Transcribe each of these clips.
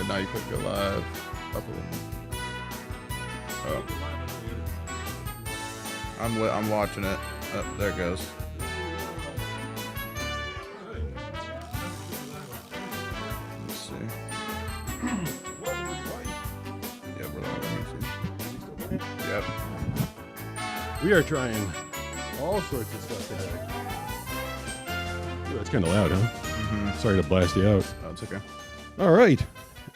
now you could go live. Oh. I'm watching it. Oh, there it goes. Let's see. Yeah, we're live on YouTube. Yep. We are trying all sorts of stuff today. Ooh, that's kind of loud, huh? Mm-hmm. Sorry to blast you out. Oh, it's okay. All right.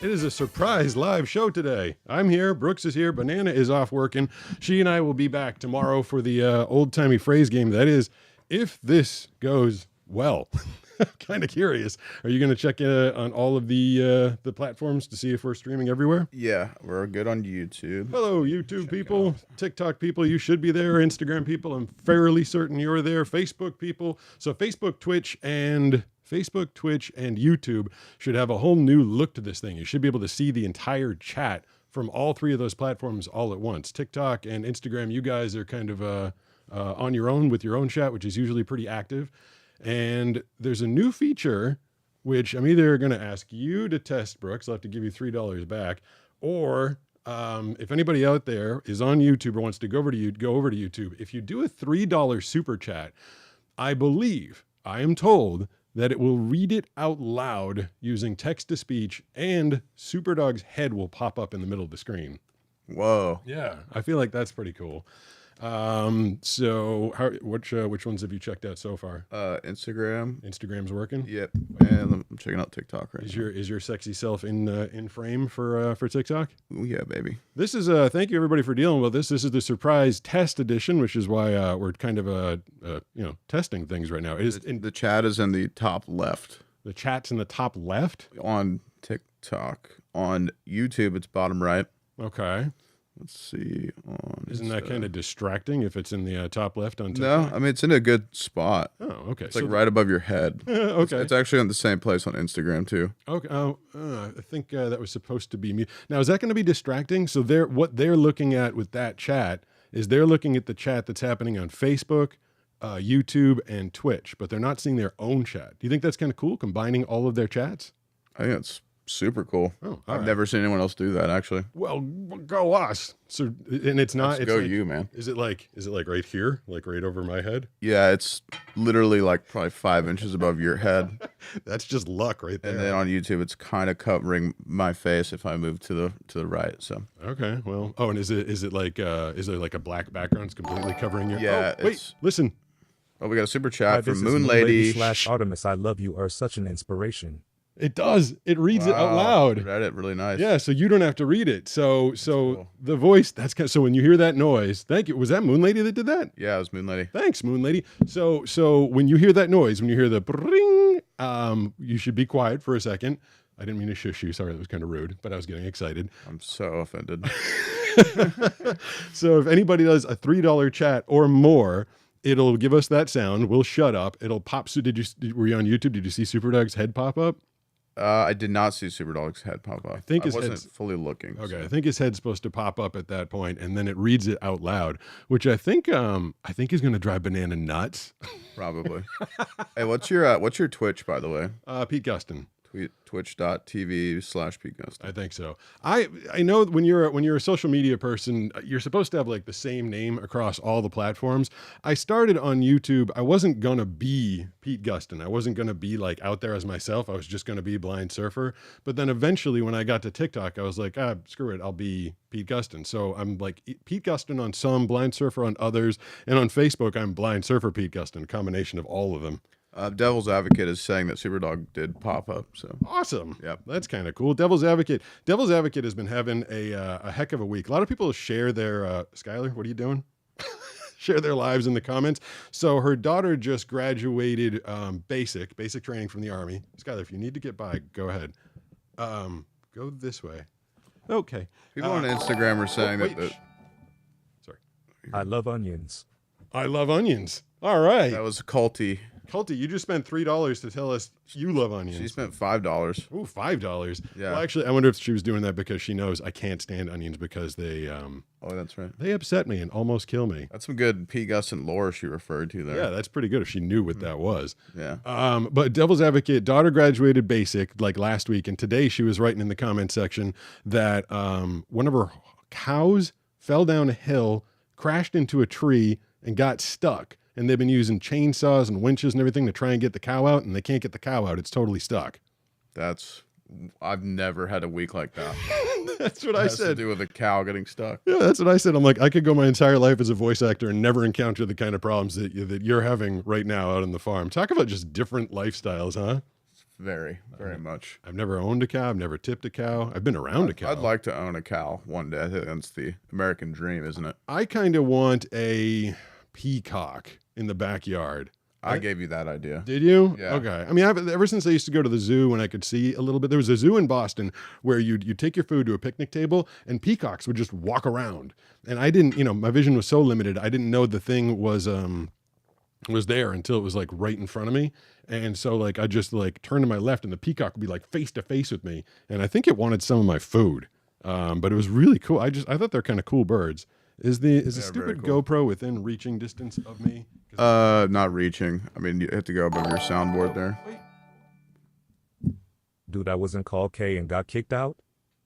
It is a surprise live show today. I'm here. Brooks is here. Banana is off working. She and I will be back tomorrow for the old-timey phrase game. That is, if this goes well. I'm kind of curious. Are you going to check on all of the platforms to see if we're streaming everywhere? Yeah, we're good on YouTube. Hello, YouTube people, TikTok people, you should be there. Instagram people, I'm fairly certain you're there. Facebook people. So Facebook, Twitch, and YouTube should have a whole new look to this thing. You should be able to see the entire chat from all three of those platforms all at once. TikTok and Instagram, you guys are kind of on your own with your own chat, which is usually pretty active. And there's a new feature, which I'm either going to ask you to test, Brooks. I'll have to give you $3 back. Or if anybody out there is on YouTube or wants to go over to YouTube, if you do a $3 super chat, I am told that it will read it out loud using text-to-speech, and Superdog's head will pop up in the middle of the screen. Whoa. Yeah, I feel like that's pretty cool. So which ones have you checked out so far? Instagram. Instagram's working? Yep. And I'm checking out TikTok right now. Is your sexy self in frame for TikTok? Ooh, yeah, baby. This is thank you everybody for dealing with this. This is the surprise test edition, which is why we're kind of testing things right now. The chat is in the top left. The chat's in the top left? On TikTok. On YouTube, it's bottom right. Okay. Let's see. Isn't that kind of distracting if it's in the top left on No, TikTok? I mean, it's in a good spot. Oh, okay. It's like right above your head. Okay. It's actually on the same place on Instagram, too. Okay. Oh, I think that was supposed to be me. Now, is that going to be distracting? So what they're looking at with that chat is they're looking at the chat that's happening on Facebook, YouTube, and Twitch, but they're not seeing their own chat. Do you think that's kind of cool, combining all of their chats? I think it's super cool. Oh, I've never seen anyone else do that, actually. Well, go us. So, and it's not. Let's go you, man. Is it like right here, like right over my head? Yeah, it's literally like probably 5 inches above your head. That's just luck right there. And then on YouTube, it's kind of covering my face if I move to the right. So okay, well, and is it like is there like a black background? It's completely covering your. Yeah. Oh, wait, listen. Oh, we got a super chat from This Moon is Lady. /Artemis. I love you. Are such an inspiration. It does. It reads it out loud. Read it really nice. Yeah, so you don't have to read it. So cool. The voice, so when you hear that noise, thank you. Was that Moon Lady that did that? Yeah, it was Moon Lady. Thanks, Moon Lady. So when you hear that noise, when you hear the bring, you should be quiet for a second. I didn't mean to shush you. Sorry, that was kind of rude, but I was getting excited. I'm so offended. So if anybody does a $3 chat or more, it'll give us that sound. We'll shut up. It'll pop. So were you on YouTube? Did you see Superdog's head pop up? I did not see Superdog's head pop up. I wasn't fully looking. Okay, So. I think his head's supposed to pop up at that point, and then it reads it out loud, which I think is going to drive Banana nuts. Probably. Hey, what's your Twitch, by the way? Pete Gustin. Twitch.tv/Pete Gustin. I think so. I know when you're a social media person, you're supposed to have like the same name across all the platforms. I started on YouTube. I wasn't gonna be Pete Gustin. I wasn't gonna be like out there as myself. I was just gonna be Blind Surfer. But then eventually, when I got to TikTok, I was like, screw it, I'll be Pete Gustin. So I'm like Pete Gustin on some, Blind Surfer on others, and on Facebook, I'm Blind Surfer Pete Gustin. A combination of all of them. Devil's Advocate is saying that Superdog did pop up. So awesome. Yep. That's kind of cool. Devil's Advocate has been having a heck of a week. A lot of people share their Skylar, what are you doing? Share their lives in the comments. So her daughter just graduated basic training from the Army. Skylar, if you need to get by, go ahead. Go this way. Okay. people on Instagram are saying Sorry. I love onions. I love onions. All right. that was culty. Culty, you just spent $3 to tell us you love onions. She spent $5. Ooh, $5. Yeah. Well, actually, I wonder if she was doing that because she knows I can't stand onions because they Oh, that's right. they upset me and almost kill me. That's some good P. Gusson lore she referred to there. Yeah, that's pretty good if she knew what that was. Yeah. But Devil's Advocate, daughter graduated basic like last week, and today she was writing in the comment section that one of her cows fell down a hill, crashed into a tree, and got stuck. And they've been using chainsaws and winches and everything to try and get the cow out, and they can't get the cow out. It's totally stuck. I've never had a week like that. That's what It I has to said. do with a cow getting stuck. Yeah, that's what I said. I'm like, I could go my entire life as a voice actor and never encounter the kind of problems that you're having right now out on the farm. Talk about just different lifestyles, huh? Very, very much. I've never owned a cow. I've never tipped a cow. I've been around a cow. I'd like to own a cow one day. I think that's the American dream, isn't it? I kind of want a peacock in the backyard. I gave you that idea. Did you? Yeah. Okay. I mean, ever since I used to go to the zoo when I could see a little bit, there was a zoo in Boston where you'd take your food to a picnic table and peacocks would just walk around. And I didn't, my vision was so limited. I didn't know the thing was there until it was like right in front of me. And so like, I just like turned to my left and the peacock would be like face to face with me. And I think it wanted some of my food. But it was really cool. I thought they're kind of cool birds. Is the stupid cool. GoPro within reaching distance of me? Not reaching. I mean, you have to go above your soundboard there. Dude, I was in call K and got kicked out.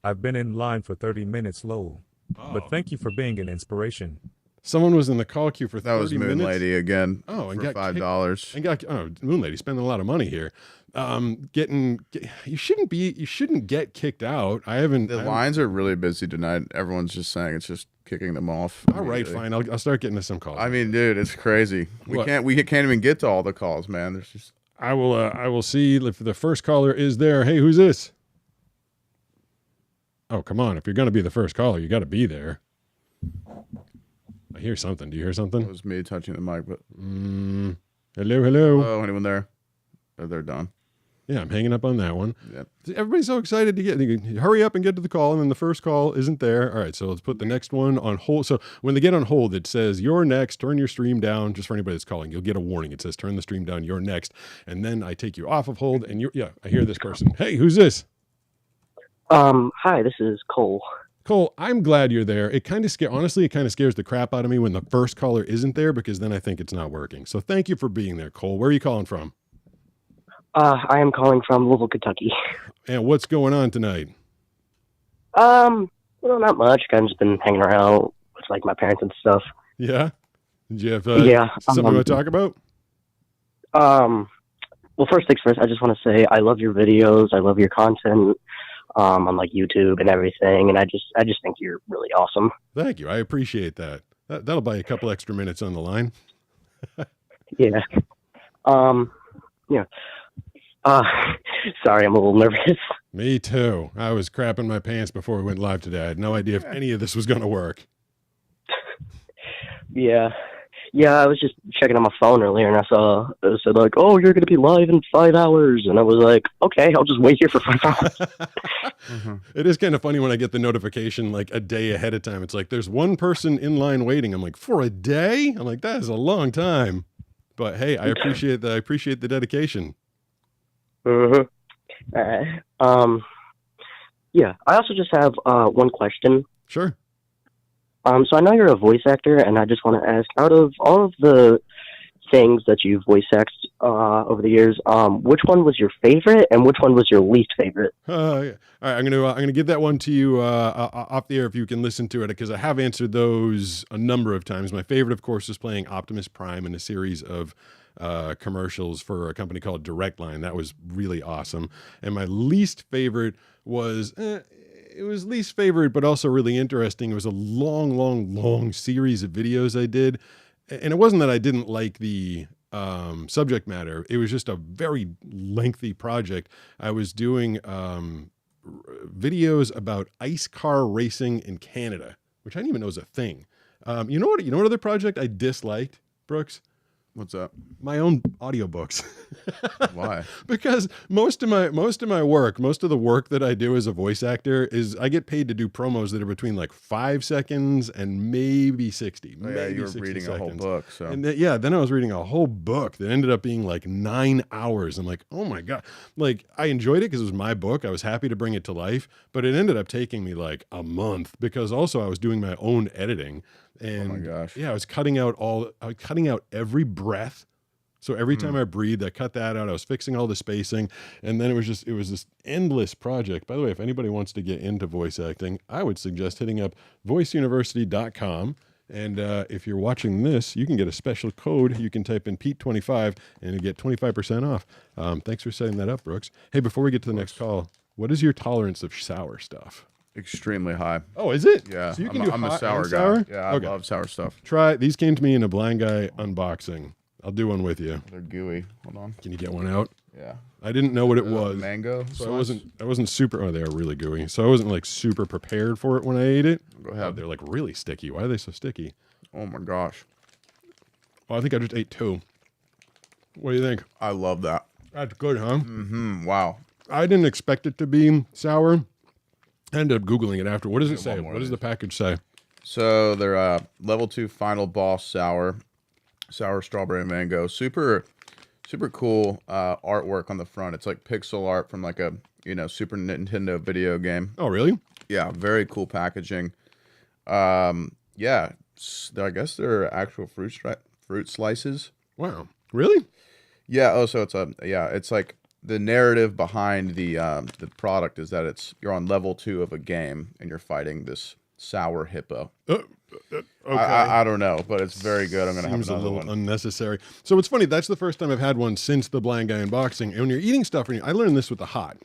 I've been in line for 30 minutes low. But thank you for being an inspiration. Someone was in the call queue for 30 That was Moon minutes. Lady again. Oh, and for got $5. And got Moon Lady spending a lot of money here. You shouldn't get kicked out. The lines are really busy tonight. Everyone's just saying it's just kicking them off. All right, fine. I'll start getting to some calls. I mean, dude, it's crazy. We can't even get to all the calls, man. There's just I will see if the first caller is there. Hey, who's this? Oh, come on. If you're going to be the first caller, you got to be there. I hear something. Do you hear something? it was me touching the mic, but Hello. oh, anyone there? Oh, they're done. Yeah, I'm hanging up on that one. Yep. Everybody's so excited to hurry up and get to the call, and then the first call isn't there. All right, so let's put the next one on hold. So when they get on hold, it says, you're next, turn your stream down. Just for anybody that's calling, you'll get a warning. It says, turn the stream down, you're next. And then I take you off of hold, and I hear this person. Hey, who's this? Hi, this is Cole. Cole, I'm glad you're there. It kind of scares the crap out of me when the first caller isn't there, because then I think it's not working. So thank you for being there, Cole. Where are you calling from? I am calling from Louisville, Kentucky. And what's going on tonight? Well, not much. I've just been hanging around with like my parents and stuff. Yeah? Did you have something you want to talk about? Well, first things first, I just want to say I love your videos. I love your content on like YouTube and everything. And I just think you're really awesome. Thank you. I appreciate that. That'll buy you a couple extra minutes on the line. Yeah. Yeah. Sorry, I'm a little nervous. Me too. I was crapping my pants before we went live today. I had no idea if any of this was going to work. Yeah. Yeah, I was just checking on my phone earlier and I saw it said like, oh, you're going to be live in 5 hours. And I was like, okay, I'll just wait here for 5 hours. It is kind of funny when I get the notification like a day ahead of time. It's like, there's one person in line waiting. I'm like, for a day? I'm like, that is a long time. But hey, I appreciate that. I appreciate the dedication. Yeah, I also just have one question. Sure. So I know you're a voice actor, and I just want to ask, out of all of the things that you've voice acted over the years, which one was your favorite, and which one was your least favorite? Yeah. All right, I'm gonna give that one to you off the air if you can listen to it, because I have answered those a number of times. My favorite, of course, is playing Optimus Prime in a series of commercials for a company called Direct Line. That was really awesome. And my least favorite was it was least favorite, but also really interesting. It was a long series of videos I did. And it wasn't that I didn't like the subject matter. It was just a very lengthy project. I was doing videos about ice car racing in Canada, which I didn't even know was a thing. You know what other project I disliked, Brooks? What's up? My own audiobooks. Why? Because most of my work, most of the work that I do as a voice actor is I get paid to do promos that are between like 5 seconds and maybe 60. Oh, yeah, maybe you were 60 reading seconds. a whole book. So And then I was reading a whole book that ended up being like 9 hours. I'm like, oh my God. Like, I enjoyed it because it was my book. I was happy to bring it to life, but it ended up taking me like a month because also I was doing my own editing. And oh my gosh. yeah, I was cutting out every breath. So every time I breathed, I cut that out. I was fixing all the spacing. And then it was this endless project. By the way, if anybody wants to get into voice acting, I would suggest hitting up voiceuniversity.com. And if you're watching this, you can get a special code. You can type in Pete25 and you get 25% off. Thanks for setting that up, Brooks. Hey, before we get to the next call, what is your tolerance of sour stuff? Extremely high. Oh, is it? Yeah. So you can do I'm a hot sour and guy. sour? Yeah, I Okay. love sour stuff. These came to me in a blind guy unboxing. I'll do one with you. They're gooey. Hold on. Can you get one out? Yeah. I didn't know what it was. Mango. So I wasn't super. Oh, they are really gooey. So I wasn't like super prepared for it when I ate it. Go Oh, ahead. they're like really sticky. Why are they so sticky? Oh my gosh. Well, I think I just ate 2. What do you think? I love that. That's good, huh? Wow. I didn't expect it to be sour. I ended up Googling it after. What does it say? one more What does of the package say? So they're level 2 final boss sour strawberry mango. Super cool artwork on the front. It's like pixel art from like a Super Nintendo video game. Oh, really? Yeah, very cool packaging. Yeah, I guess they're actual fruit slices. Wow. Really? Yeah. Oh, so it's like the narrative behind the product is that you're on level 2 of a game and you're fighting this sour hippo. Okay. I don't know, but it's very good. I'm gonna have Seems a another little one. unnecessary. So it's funny. That's the first time I've had one since the blind guy unboxing. And when you're eating stuff, I learned this with the hot.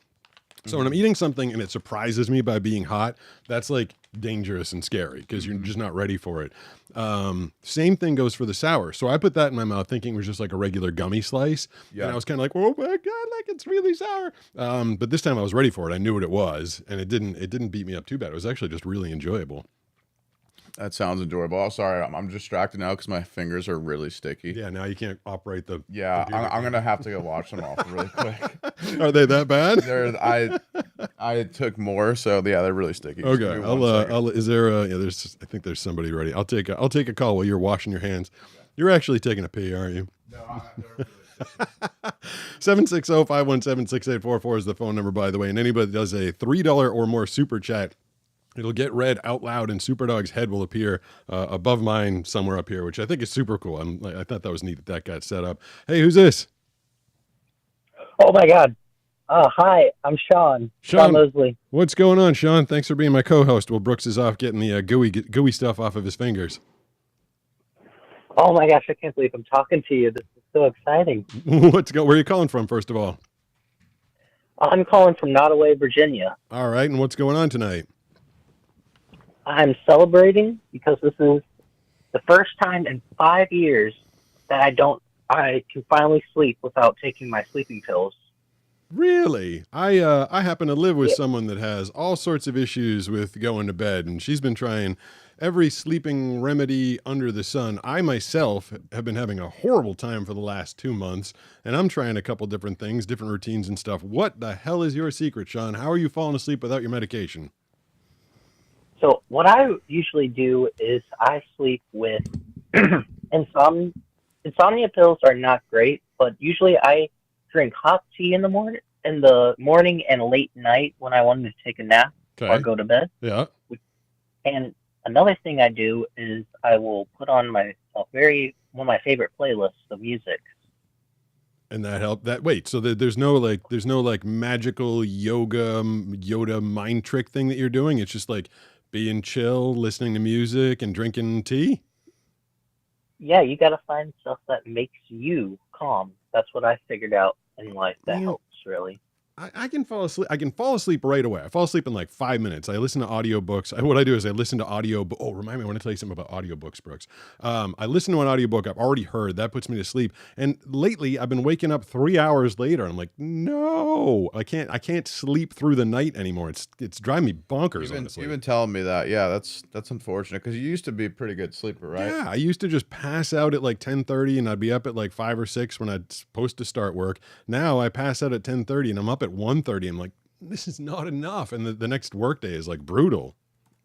So when I'm eating something and it surprises me by being hot, that's like dangerous and scary because you're just not ready for it. Same thing goes for the sour. So I put that in my mouth thinking it was just like a regular gummy slice. Yeah. And I was kind of like, oh my God, like it's really sour. But this time I was ready for it. I knew what it was and it didn't beat me up too bad. It was actually just really enjoyable. That sounds enjoyable. Oh, sorry, I'm distracted now because my fingers are really sticky. Yeah, now you can't operate the... Yeah, I'm gonna have to go wash them off really quick. Are they that bad? I took more, so yeah, they're really sticky. Just Okay, give me 1 second. is there a, yeah, I think there's somebody ready. I'll take a call while you're washing your hands. You're actually taking a pee, aren't you? No, they're really sticky. 760-517-6844 is the phone number, by the way. And anybody that does a $3 or more super chat, it'll get read out loud and Superdog's head will appear above mine somewhere up here, which I think is super cool. I thought that was neat that got set up. Hey, who's this? Oh my God. Hi, I'm Sean. Sean Mosley. What's going on, Sean? Thanks for being my co-host while Brooks is off getting the gooey stuff off of his fingers. Oh my gosh, I can't believe I'm talking to you. This is so exciting. Where are you calling from, first of all? I'm calling from Nottoway, Virginia. All right, and what's going on tonight? I'm celebrating because this is the first time in 5 years that I can finally sleep without taking my sleeping pills. Really? I happen to live with someone that has all sorts of issues with going to bed, and she's been trying every sleeping remedy under the sun. I myself have been having a horrible time for the last 2 months, and I'm trying a couple different things, different routines and stuff. What the hell is your secret, Sean? How are you falling asleep without your medication? So what I usually do is I sleep with insomnia pills are not great, but usually I drink hot tea in the morning and late night when I wanted to take a nap or go to bed. Yeah. And another thing I do is I will put on one of my favorite playlists of music. And that helped. So there's no magical Yoda mind trick thing that you're doing. It's just like being chill, listening to music, and drinking tea. Yeah, you got to find stuff that makes you calm. That's what I figured out in life that helps, really. I can fall asleep. I can fall asleep right away. I fall asleep in like 5 minutes. I listen to audiobooks. What I do is I listen to audio. Oh, remind me, I want to tell you something about audiobooks, Brooks. I listen to an audiobook I've already heard. That puts me to sleep. And lately I've been waking up 3 hours later. I'm like, no, I can't sleep through the night anymore. It's driving me bonkers, honestly. You've been telling me that. Yeah, that's unfortunate because you used to be a pretty good sleeper, right? Yeah, I used to just pass out at like 10:30 and I'd be up at like 5 or 6 when I'd supposed to start work. Now I pass out at 10:30 and I'm up at 1:30. I'm like, this is not enough. And the next workday is like brutal.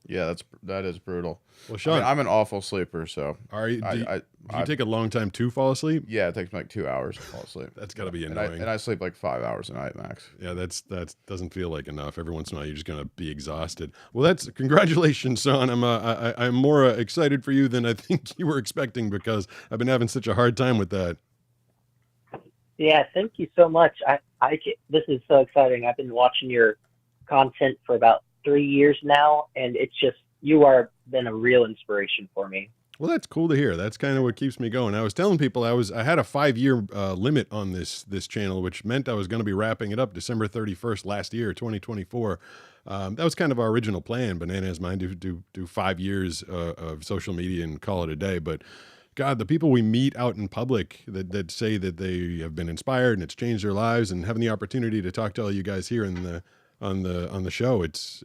Yeah, that is brutal. Well, Sean, I'm an awful sleeper, so do you take a long time to fall asleep? yeah, it takes me like 2 hours to fall asleep. That's got to be and annoying. I sleep like 5 hours a night max. Yeah, that doesn't feel like enough. Every once in a while, you're just gonna be exhausted. Well, that's congratulations, son. I'm more excited for you than I think you were expecting because I've been having such a hard time with that. Yeah, thank you so much. This is so exciting. I've been watching your content for about 3 years now, and you are been a real inspiration for me. Well, that's cool to hear. That's kind of what keeps me going. I was telling people I had a 5-year limit on this channel, which meant I was going to be wrapping it up December 31st last year, 2024. That was kind of our original plan. Banana has mine to do 5 years of social media and call it a day. But God, the people we meet out in public that say that they have been inspired and it's changed their lives, and having the opportunity to talk to all you guys here on the show, it's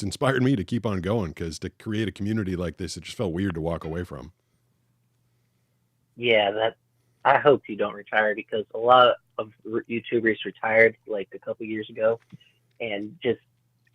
inspired me to keep on going, because to create a community like this, it just felt weird to walk away from. Yeah, I hope you don't retire, because a lot of YouTubers retired like a couple years ago, and just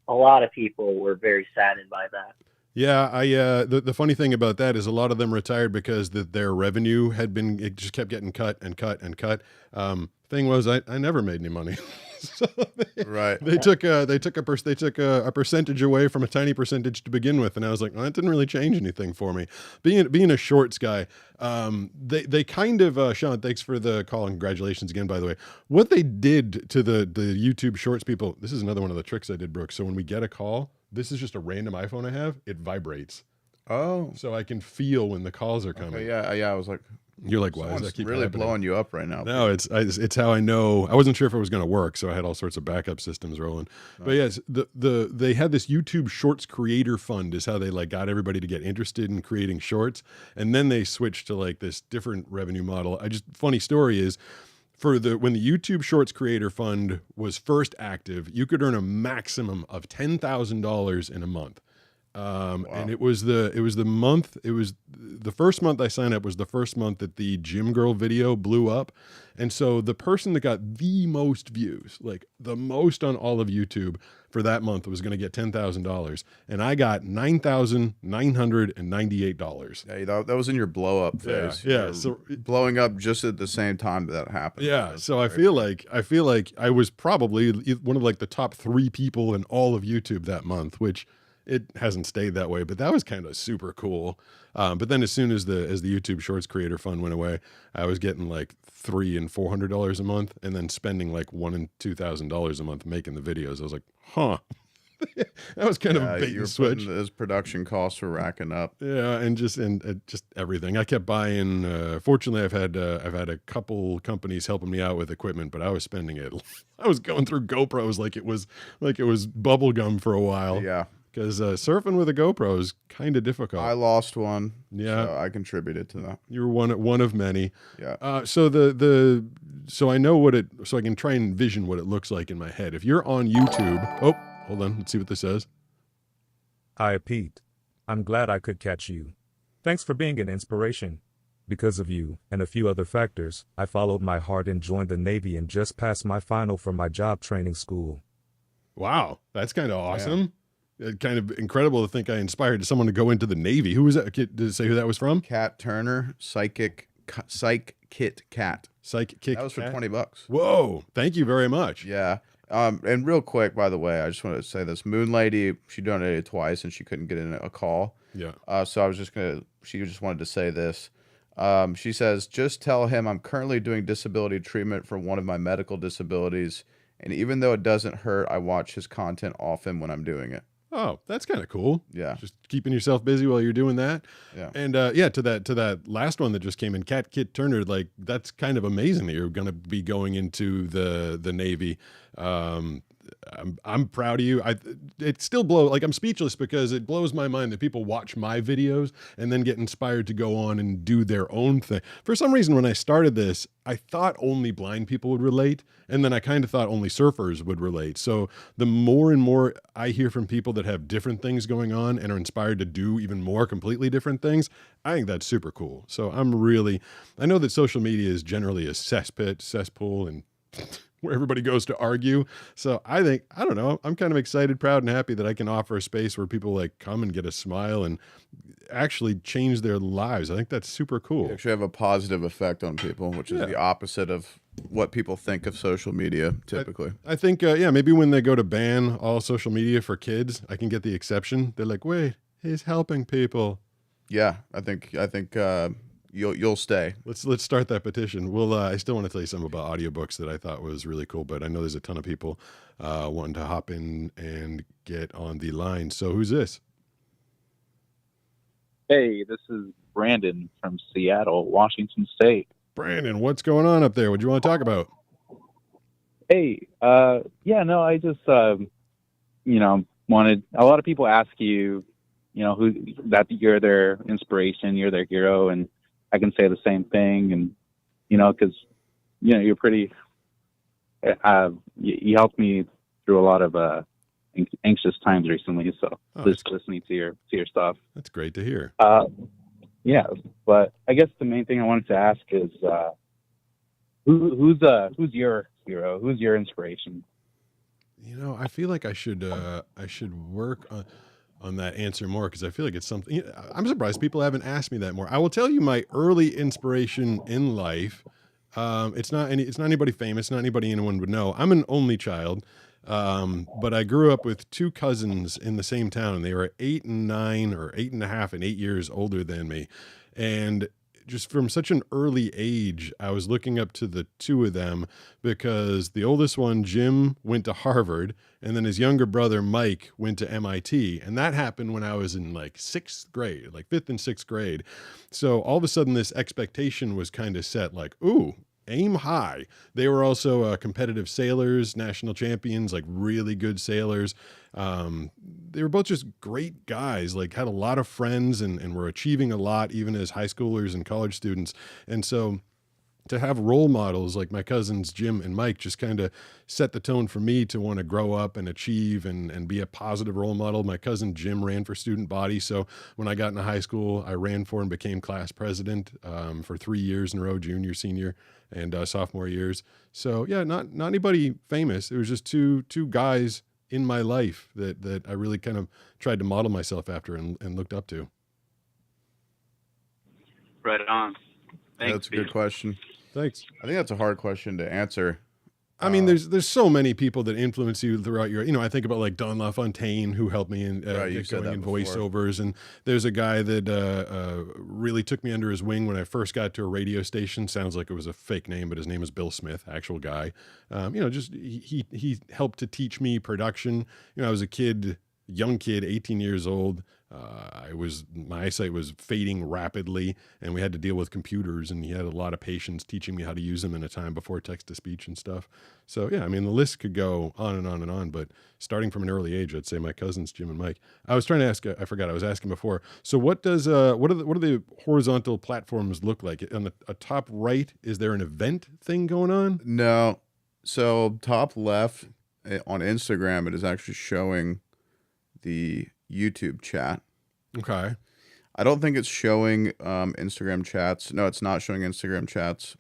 a lot of people were very saddened by that. Yeah, the funny thing about that is a lot of them retired because their revenue it just kept getting cut and cut and cut. Thing was, I never made any money. So they took a percentage away from a tiny percentage to begin with, and I was like, well, that didn't really change anything for me. Being a shorts guy, they kind of Sean, thanks for the call and congratulations again, by the way. What they did to the YouTube Shorts people, this is another one of the tricks I did, Brooks. So when we get a call, this is just a random iPhone I have. It vibrates. Oh, so I can feel when the calls are coming. Okay, yeah. I was like, you're like, why does that keep really happening? blowing you up right now? No, it's how I know. I wasn't sure if it was going to work, so I had all sorts of backup systems rolling. Nice. But yes, they had this YouTube Shorts Creator Fund is how they like got everybody to get interested in creating shorts, and then they switched to like this different revenue model. Funny story is, when the YouTube Shorts Creator Fund was first active, you could earn a maximum of $10,000 in a month. Wow. And it was the first month I signed up was the first month that the Gym Girl video blew up. And so the person that got the most views, like the most on all of YouTube for that month, was going to get $10,000. And I got $9,998. Yeah, that was in your blow up phase. Yeah. So blowing up just at the same time that happened. Yeah. So I feel like I was probably one of like the top 3 people in all of YouTube that month, which it hasn't stayed that way, but that was kind of super cool. But then as soon as the YouTube Shorts Creator Fund went away, I was getting like $300 and $400 a month, and then spending like $1,000 and $2,000 a month making the videos. I was like, huh. That was kind of a bait and switch. Those production costs were racking up. Yeah, and just everything. I kept buying. Fortunately, I've had a couple companies helping me out with equipment, but I was spending it. I was going through GoPros like it was bubble gum for a while. Yeah. Because surfing with a GoPro is kind of difficult. I lost one. Yeah, so I contributed to that. You were one of many. Yeah. So I know so I can try and envision what it looks like in my head. If you're on YouTube, oh, hold on, let's see what this says. Hi, Pete. I'm glad I could catch you. Thanks for being an inspiration. Because of you and a few other factors, I followed my heart and joined the Navy and just passed my final for my job training school. Wow, that's kind of awesome. Yeah. Kind of incredible to think I inspired someone to go into the Navy. Who was that? Did it say who that was from? Kat Turner, Psych Kit Kat. Psych Kit. That was for $20. Whoa! Thank you very much. Yeah. And real quick, by the way, I just wanted to say this: Moon Lady, she donated twice and she couldn't get in a call. Yeah. So she just wanted to say this. She says, just tell him I'm currently doing disability treatment for one of my medical disabilities, and even though it doesn't hurt, I watch his content often when I'm doing it. Oh, that's kind of cool. Yeah. Just keeping yourself busy while you're doing that. Yeah. And to that last one that just came in, Cat Kit Turner, like that's kind of amazing that you're going to be going into the Navy. I'm proud of you. It still blows, like I'm speechless because it blows my mind that people watch my videos and then get inspired to go on and do their own thing. For some reason, when I started this, I thought only blind people would relate, and then I kind of thought only surfers would relate. So the more and more I hear from people that have different things going on and are inspired to do even more completely different things, I think that's super cool. So I know that social media is generally a cesspit, cesspool, and where everybody goes to argue. So I don't know, I'm kind of excited, proud, and happy that I can offer a space where people like come and get a smile and actually change their lives. I think that's super cool. You actually have a positive effect on people, which is the opposite of what people think of social media typically. I think, maybe when they go to ban all social media for kids, I can get the exception. They're like, wait, he's helping people. Yeah, I think you'll stay. Let's start that petition. I still want to tell you something about audiobooks that I thought was really cool, but I know there's a ton of people wanting to hop in and get on the line. So who's this? Hey, this is Brandon from Seattle, Washington State. Brandon, what's going on up there? What do you want to talk about? Hey, I just, wanted, a lot of people ask you, that you're their inspiration, you're their hero, and I can say the same thing. And, because, you're pretty, you helped me through a lot of anxious times recently. So just listening to your stuff. That's great to hear. Yeah, but I guess the main thing I wanted to ask is, who's your hero? Who's your inspiration? I feel like I should work on that answer more, because I feel like it's something. I'm surprised people haven't asked me that more. I will tell you my early inspiration in life. It's not anybody famous, not anybody anyone would know. I'm an only child, but I grew up with two cousins in the same town. They were 8 and 9, or 8.5 and 8 years older than me, and just from such an early age, I was looking up to the two of them, because the oldest one, Jim, went to Harvard, and then his younger brother, Mike, went to MIT. And that happened when I was in like 6th grade, like 5th and 6th grade. So all of a sudden this expectation was kind of set, like, ooh, aim high. They were also competitive sailors, national champions, like really good sailors. They were both just great guys, like had a lot of friends and were achieving a lot, even as high schoolers and college students. And so to have role models like my cousins, Jim and Mike, just kind of set the tone for me to want to grow up and achieve and be a positive role model. My cousin Jim ran for student body. So when I got into high school, I ran for and became class president for 3 years in a row, junior, senior, and sophomore years. So yeah, not anybody famous. It was just two guys in my life that I really kind of tried to model myself after and looked up to. Right on. Thanks, That's a good question. Thanks. I think that's a hard question to answer. I mean, there's so many people that influence you throughout your, I think about like Don LaFontaine, who helped me in going in voiceovers. And there's a guy that really took me under his wing when I first got to a radio station. Sounds like it was a fake name, but his name is Bill Smith, actual guy. Just he helped to teach me production. I was a young kid, 18 years old. My eyesight was fading rapidly, and we had to deal with computers, and he had a lot of patience teaching me how to use them in a time before text-to-speech and stuff. So yeah, I mean, the list could go on and on and on, but starting from an early age, I'd say my cousins, Jim and Mike. I was trying to ask, I forgot, I was asking before. So what do the horizontal platforms look like? On the top right, is there an event thing going on? No. So top left on Instagram, it is actually showing the YouTube chat. Okay. I don't think it's showing Instagram chats. No, it's not showing Instagram chats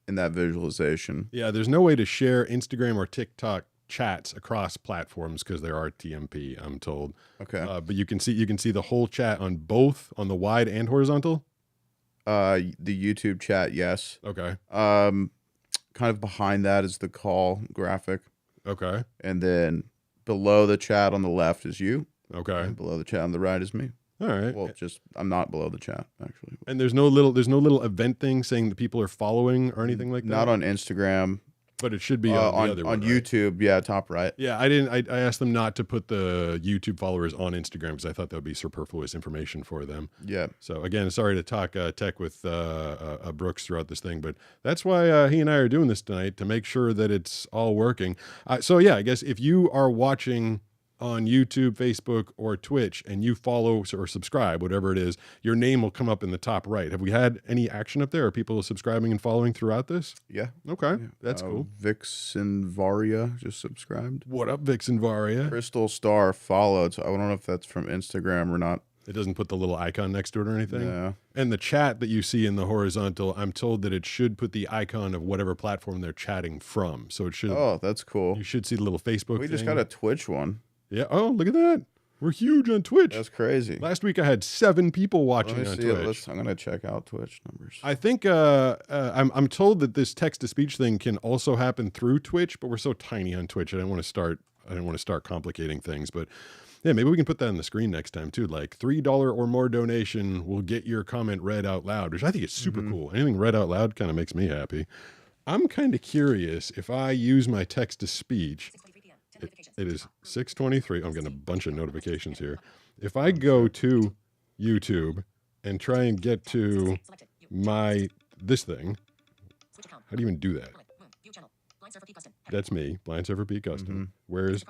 in that visualization. Yeah, there's no way to share Instagram or TikTok chats across platforms because there are TMP, I'm told. Okay. But you can see the whole chat on both, on the wide and horizontal? The YouTube chat, yes. Okay. Kind of behind that is the call graphic. Okay. And then below the chat on the left is you. Okay. And below the chat on the right is me. All right. Well, I'm not below the chat, actually. And there's no little event thing saying that people are following or anything like that? Not on Instagram. but it should be on the other one, right? YouTube. Yeah, top right. Yeah, I asked them not to put the YouTube followers on Instagram because I thought that would be superfluous information for them. Yeah. So again, sorry to talk tech with Brooks throughout this thing, but that's why he and I are doing this tonight, to make sure that it's all working. So yeah, I guess if you are watching on YouTube, Facebook, or Twitch, and you follow or subscribe, whatever it is, your name will come up in the top right. Have we had any action up there? Are people subscribing and following throughout this? Yeah. Okay, that's cool. Vixen Varia just subscribed. What up, Vixen Varia? Crystal Star followed. So I don't know if that's from Instagram or not. It doesn't put the little icon next to it or anything? Yeah. And the chat that you see in the horizontal, I'm told that it should put the icon of whatever platform they're chatting from. So it should. Oh, that's cool. You should see the little Facebook We just thing. got a Twitch one. Yeah. Oh, look at that. We're huge on Twitch. That's crazy. Last week I had 7 people watching on Twitch. I'm gonna check out Twitch numbers. I think I'm told that this text to speech thing can also happen through Twitch, but we're so tiny on Twitch. I didn't want to start complicating things, but yeah, maybe we can put that on the screen next time too. Like $3 or more donation will get your comment read out loud, which I think is super cool. Anything read out loud kind of makes me happy. I'm kind of curious if I use my text to speech. It is 6:23. I'm getting a bunch of notifications here. If I go to YouTube and try and get to this thing, how do you even do that? That's me, Blind Surfer Pete Custom. Where's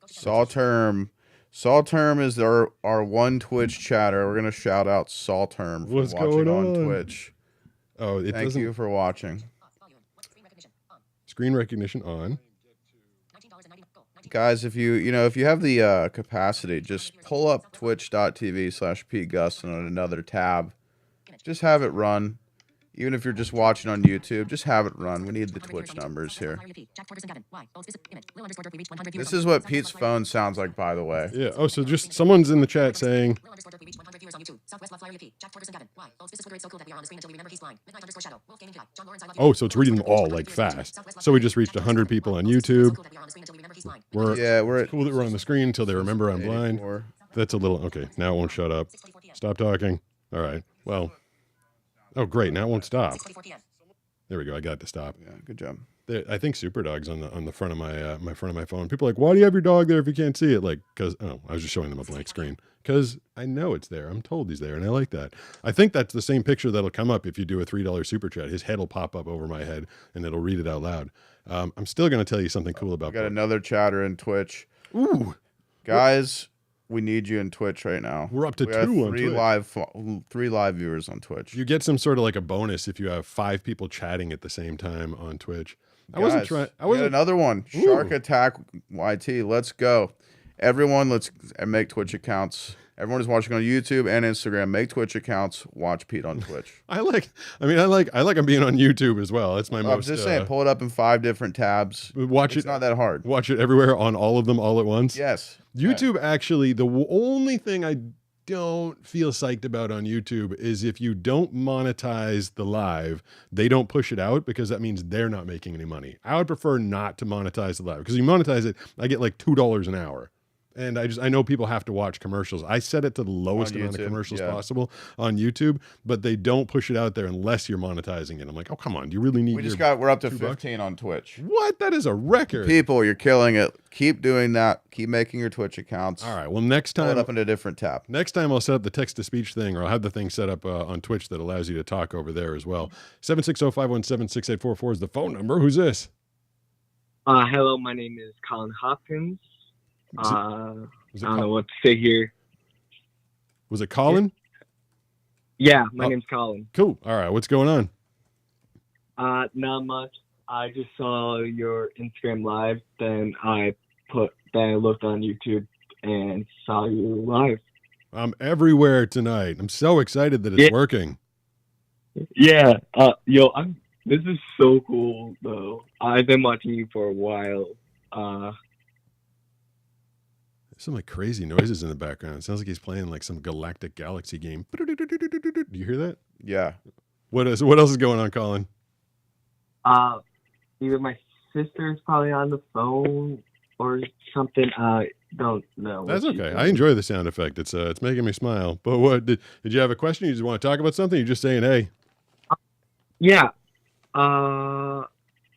Sawterm? Sawterm is our one Twitch chatter. We're gonna shout out Sawterm for What's watching going on on? Twitch. Oh, Thank you for watching. Screen recognition on. Guys, if you have the capacity, just pull up twitch.tv/PeteGustin on another tab. Just have it run. Even if you're just watching on YouTube, just have it run. We need the Twitch numbers here. This is what Pete's phone sounds like, by the way. Yeah. Oh, so just someone's in the chat saying. Oh, so it's reading them all like fast. So we just reached 100 people on YouTube. We're cool that we're on the screen until they remember I'm blind. 84. That's a little okay. Now it won't shut up. Stop talking. All right. Well. Oh, great. Now it won't stop. There we go. I got it to stop. Yeah, good job. I think Superdog's on the front of my front of my phone. People are like, why do you have your dog there if you can't see it? Like, because I was just showing them a blank screen because I know it's there. I'm told he's there, and I like that. I think that's the same picture that'll come up if you do a $3 super chat. His head will pop up over my head, and it'll read it out loud. I'm still going to tell you something cool about. We got another chatter in Twitch. Ooh, guys, we need you in Twitch right now. We're up to we 2 on Twitch. three live viewers on Twitch. You get some sort of like a bonus if you have 5 people chatting at the same time on Twitch. I Guys, wasn't trying. I wasn't. Another one. Ooh. Shark Attack YT. Let's go. Everyone, let's make Twitch accounts. Everyone is watching on YouTube and Instagram. Make Twitch accounts. Watch Pete on Twitch. I like him being on YouTube as well. That's my most. I was just saying, pull it up in 5 different tabs. Watch It's not that hard. Watch it everywhere on all of them all at once. Yes. YouTube actually, the only thing I don't feel psyched about on YouTube is if you don't monetize the live, they don't push it out because that means they're not making any money. I would prefer not to monetize the live because you monetize it, I get like $2 an hour. And I know people have to watch commercials. I set it to the lowest amount of commercials possible on YouTube, but they don't push it out there unless you're monetizing it. I'm like, oh, come on. Do you really need we're up to 15 on Twitch. What? That is a record. People, you're killing it. Keep doing that. Keep making your Twitch accounts. All right. Well, next time. Pull it up in a different tab. Next time I'll set up the text-to-speech thing, or I'll have the thing set up on Twitch that allows you to talk over there as well. 760-517-6844 is the phone number. Who's this? Hello, my name is Colin Hopkins. I don't know what to say here. Was it Colin? Yeah, my name's Colin. Cool. All right, what's going on? Not much. I just saw your Instagram live, then I looked on YouTube and saw you live. I'm everywhere tonight. I'm so excited that it's working. Yeah. This is so cool though. I've been watching you for a while. Some like crazy noises in the background. It sounds like he's playing like some Galactic Galaxy game. Do you hear that? Yeah. What else is going on, Colin? Either my sister's probably on the phone or something. I don't know. That's okay. I enjoy the sound effect. It's making me smile. But what did you have a question? You just want to talk about something? You're just saying, hey. Yeah.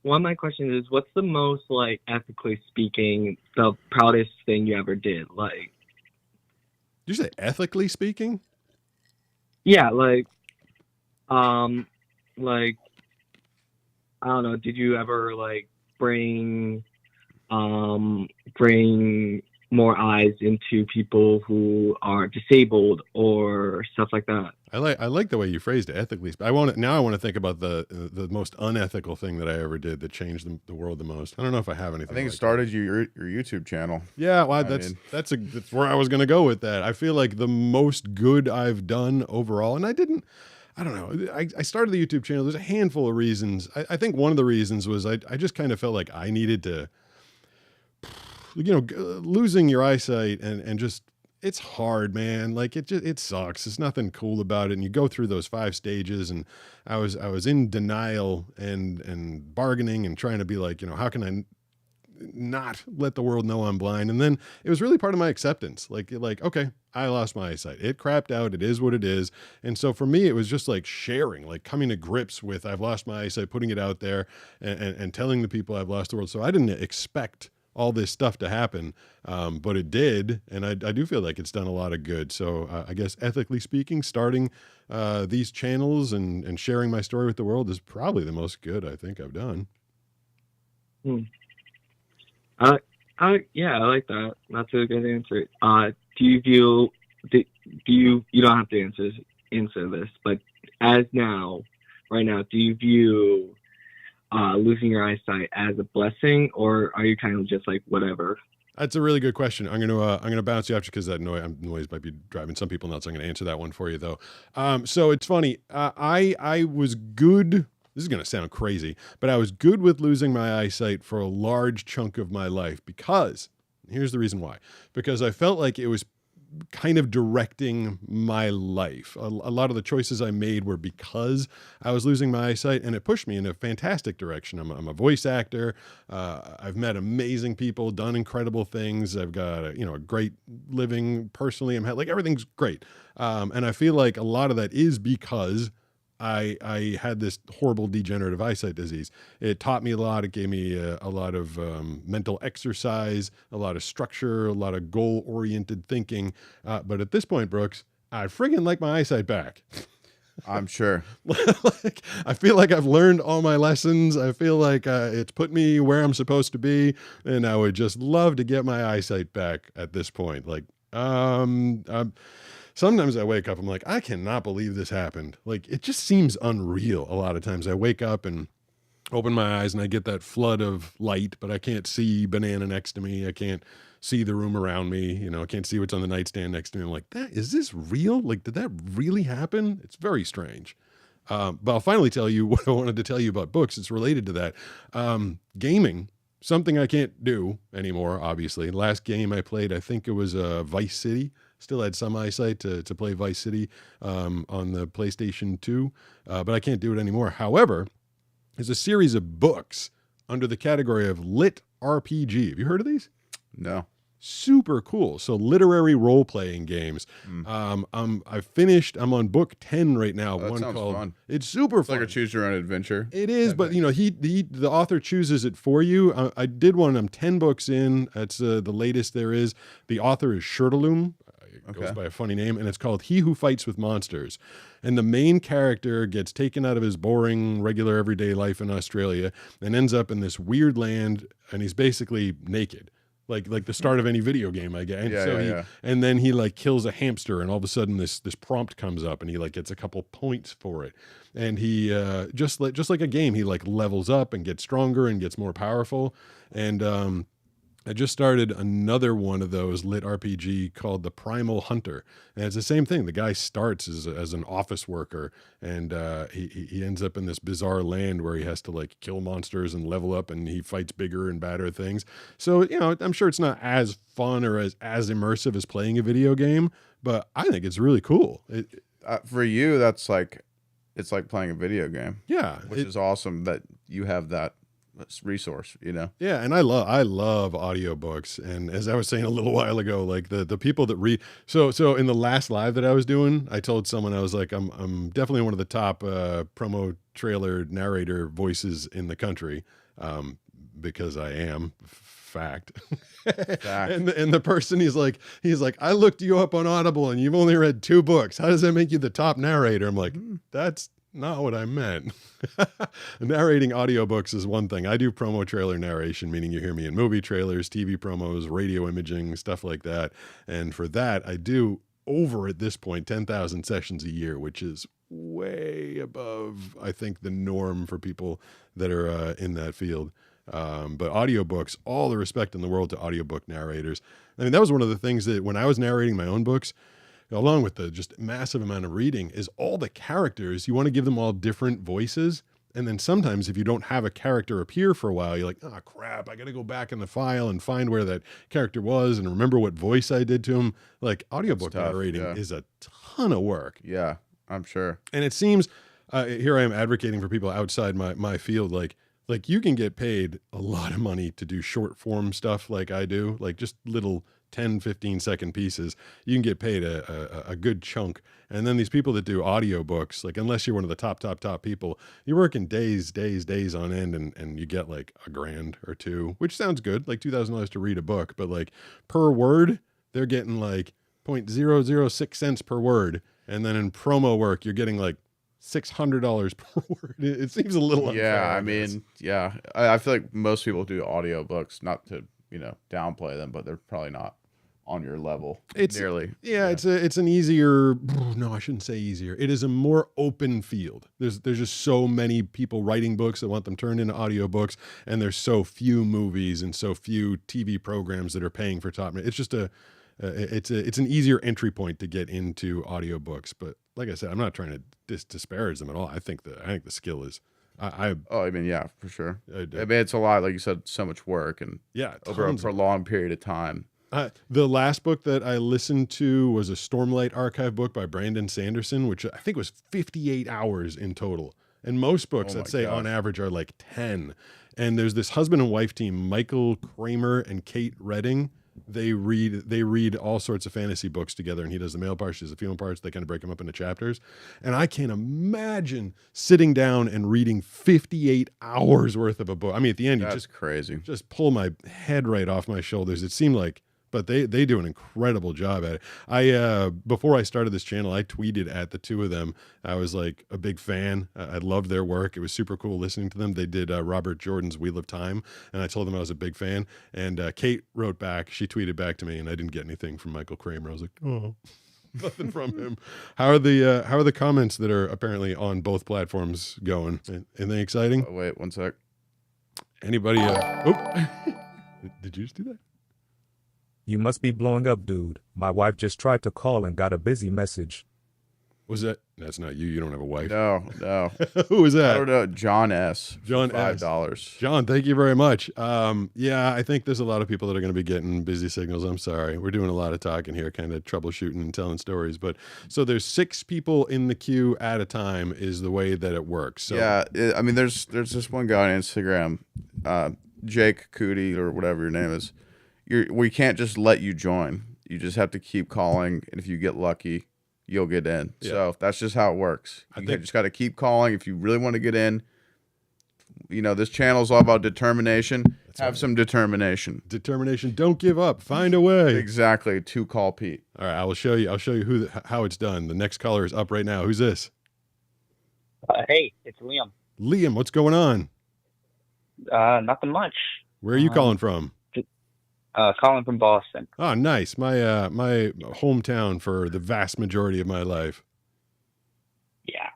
one of my questions is, what's the most, like, ethically speaking, the proudest thing you ever did? Like, Did you say ethically speaking? yeah, like, like, I don't know, did you ever, like, bring more eyes into people who are disabled or stuff like that? I like the way you phrased it, ethically. I want to think about the most unethical thing that I ever did that changed the world the most. I don't know if I have anything. I think like it started your YouTube channel. Yeah, well, I that's mean- that's where I was going to go with that. I feel like the most good I've done overall, and I don't know. I started the YouTube channel. There's a handful of reasons. I think one of the reasons was I just kind of felt like I needed to, losing your eyesight and just, it's hard, man. Like it sucks. There's nothing cool about it. And you go through those 5 stages, and I was in denial and bargaining and trying to be like, how can I not let the world know I'm blind? And then it was really part of my acceptance. Like, okay, I lost my eyesight. It crapped out. It is what it is. And so for me, it was just like sharing, like coming to grips with, I've lost my eyesight, putting it out there and telling the people I've lost the world. So I didn't expect all this stuff to happen, but it did. And I do feel like it's done a lot of good. So I guess ethically speaking, starting these channels and sharing my story with the world is probably the most good I think I've done. Yeah, I like that. That's a good answer. Do you don't have to answer this, but right now, do you view losing your eyesight as a blessing, or are you kind of just like whatever? That's a really good question. I'm gonna bounce you after because that noise might be driving some people nuts. I'm gonna answer that one for you though. So it's funny. I was good. This is gonna sound crazy, but I was good with losing my eyesight for a large chunk of my life because here's the reason why. Because I felt like it was kind of directing my life. A lot of the choices I made were because I was losing my eyesight, and it pushed me in a fantastic direction. I'm a voice actor. I've met amazing people, done incredible things. I've got a great living personally. Like everything's great. And I feel like a lot of that is because I had this horrible degenerative eyesight disease. It taught me a lot. It gave me a lot of mental exercise, a lot of structure, a lot of goal-oriented thinking. But at this point, Brooks, I friggin' like my eyesight back. I'm sure. Like, I feel like I've learned all my lessons. I feel like it's put me where I'm supposed to be, and I would just love to get my eyesight back at this point. Like, sometimes I wake up, I'm like, I cannot believe this happened. Like, it just seems unreal. A lot of times I wake up and open my eyes and I get that flood of light, but I can't see banana next to me. I can't see the room around me. I can't see what's on the nightstand next to me. I'm like, is this real? Like, did that really happen? It's very strange. But I'll finally tell you what I wanted to tell you about books. It's related to that. Gaming, something I can't do anymore, obviously. Last game I played, I think it was Vice City. Still had some eyesight to play Vice City on the PlayStation 2, but I can't do it anymore. However, there's a series of books under the category of lit RPG. Have you heard of these? No. Super cool. So literary role-playing games. I've finished. I'm on book 10 right now. That one sounds called. fun. It's super It's fun. like a choose your own adventure. It is, but the author chooses it for you. I did one. I'm 10 books in. That's the latest there is. The author is Shirtaloom. It goes by a funny name, and it's called He Who Fights with Monsters. And the main character gets taken out of his boring, regular, everyday life in Australia and ends up in this weird land, and he's basically naked. Like the start of any video game, I guess. And and then he like kills a hamster, and all of a sudden this prompt comes up, and he like gets a couple points for it. And he just like a game, he like levels up and gets stronger and gets more powerful. And I just started another one of those lit RPG called The Primal Hunter. And it's the same thing. The guy starts as an office worker, and he ends up in this bizarre land where he has to like kill monsters and level up, and he fights bigger and badder things. So, I'm sure it's not as fun or as immersive as playing a video game, but I think it's really cool. For you, it's like playing a video game. Yeah. Which is awesome that you have that resource, Yeah, and I love audiobooks. And as I was saying a little while ago, like the people that read, so in the last live that I was doing, I told someone, I was like, I'm definitely one of the top promo trailer narrator voices in the country, because I am. Fact. And the person he's like, I looked you up on Audible and you've only read 2 books. How does that make you the top narrator? I'm like, that's not what I meant. Narrating audiobooks is one thing. I do promo trailer narration, meaning you hear me in movie trailers, TV promos, radio imaging, stuff like that. And for that, I do over at this point 10,000 sessions a year, which is way above, I think, the norm for people that are in that field. But audiobooks, all the respect in the world to audiobook narrators. I mean, that was one of the things that when I was narrating my own books, along with the just massive amount of reading, is all the characters, you want to give them all different voices. And then sometimes if you don't have a character appear for a while, you're like, oh crap, I got to go back in the file and find where that character was and remember what voice I did to him. Like audiobook narrating is a ton of work. Yeah, I'm sure. And it seems, here I am advocating for people outside my field, like you can get paid a lot of money to do short form stuff like I do, like just little 10, 15 second pieces. You can get paid a good chunk. And then these people that do audiobooks, like unless you're one of the top people, you're working days on end and you get like $1,000 or $2,000, which sounds good, like $2,000 to read a book, but like per word, they're getting like 0.006 cents per word. And then in promo work, you're getting like $600 per word. It seems a little unfair. Yeah, I mean, yeah. I feel like most people do audiobooks, not to, downplay them, but they're probably not on your level nearly. Yeah, it's an easier, no, I shouldn't say easier. It is a more open field. There's just so many people writing books that want them turned into audiobooks, and there's so few movies and so few TV programs that are paying for top. It's just it's an easier entry point to get into audiobooks. But like I said, I'm not trying to disparage them at all. I think the skill is, I mean, yeah, for sure. I mean, it's a lot, like you said, so much work and over a prolonged period of time. The last book that I listened to was a Stormlight Archive book by Brandon Sanderson, which I think was 58 hours in total. And most books, I'd say on average, are like 10. And there's this husband and wife team, Michael Kramer and Kate Redding. They read all sorts of fantasy books together, and he does the male parts, she does the female parts. They kind of break them up into chapters. And I can't imagine sitting down and reading 58 hours worth of a book. I mean, at the end, That's crazy. Just pull my head right off my shoulders. It seemed like, but they do an incredible job at it. Before I started this channel, I tweeted at the two of them. I was like a big fan. I loved their work. It was super cool listening to them. They did Robert Jordan's Wheel of Time, and I told them I was a big fan. And Kate wrote back. She tweeted back to me, and I didn't get anything from Michael Kramer. I was like, oh, nothing from him. How are the comments that are apparently on both platforms going? Anything exciting? Oh, wait, one sec. Anybody? Did you just do that? You must be blowing up, dude. My wife just tried to call and got a busy message. Was that? That's not you. You don't have a wife. No. Who was that? I don't know. John S. John $5. John, thank you very much. Yeah, I think there's a lot of people that are going to be getting busy signals. I'm sorry. We're doing a lot of talking here, kind of troubleshooting and telling stories. But so there's 6 people in the queue at a time is the way that it works. So yeah, I mean, there's this one guy on Instagram, Jake Cootie or whatever your name is. We can't just let you join. You just have to keep calling, and if you get lucky, you'll get in. Yeah. So that's just how it works. You just got to keep calling if you really want to get in. This channel is all about determination. Have some determination. Determination. Don't give up. Find a way. Exactly. To call Pete. All right. I will show you. I'll show you how it's done. The next caller is up right now. Who's this? Hey, it's Liam. Liam, what's going on? Nothing much. Where are you calling from? Calling from Boston. Oh, nice. My hometown for the vast majority of my life. Yeah.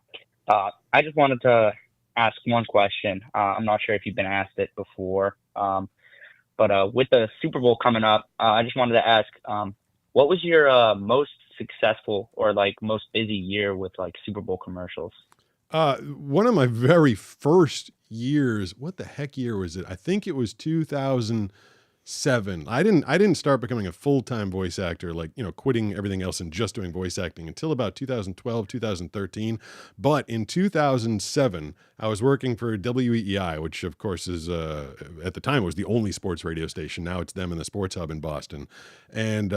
I just wanted to ask one question. I'm not sure if you've been asked it before, but with the Super Bowl coming up, I just wanted to ask, what was your most successful or like most busy year with like Super Bowl commercials? One of my very first years, what the heck year was it? I think it was 2007. I didn't start becoming a full-time voice actor, like, quitting everything else and just doing voice acting until about 2012, 2013. But in 2007, I was working for WEEI, which of course is at the time was the only sports radio station. Now it's them and the Sports Hub in Boston. And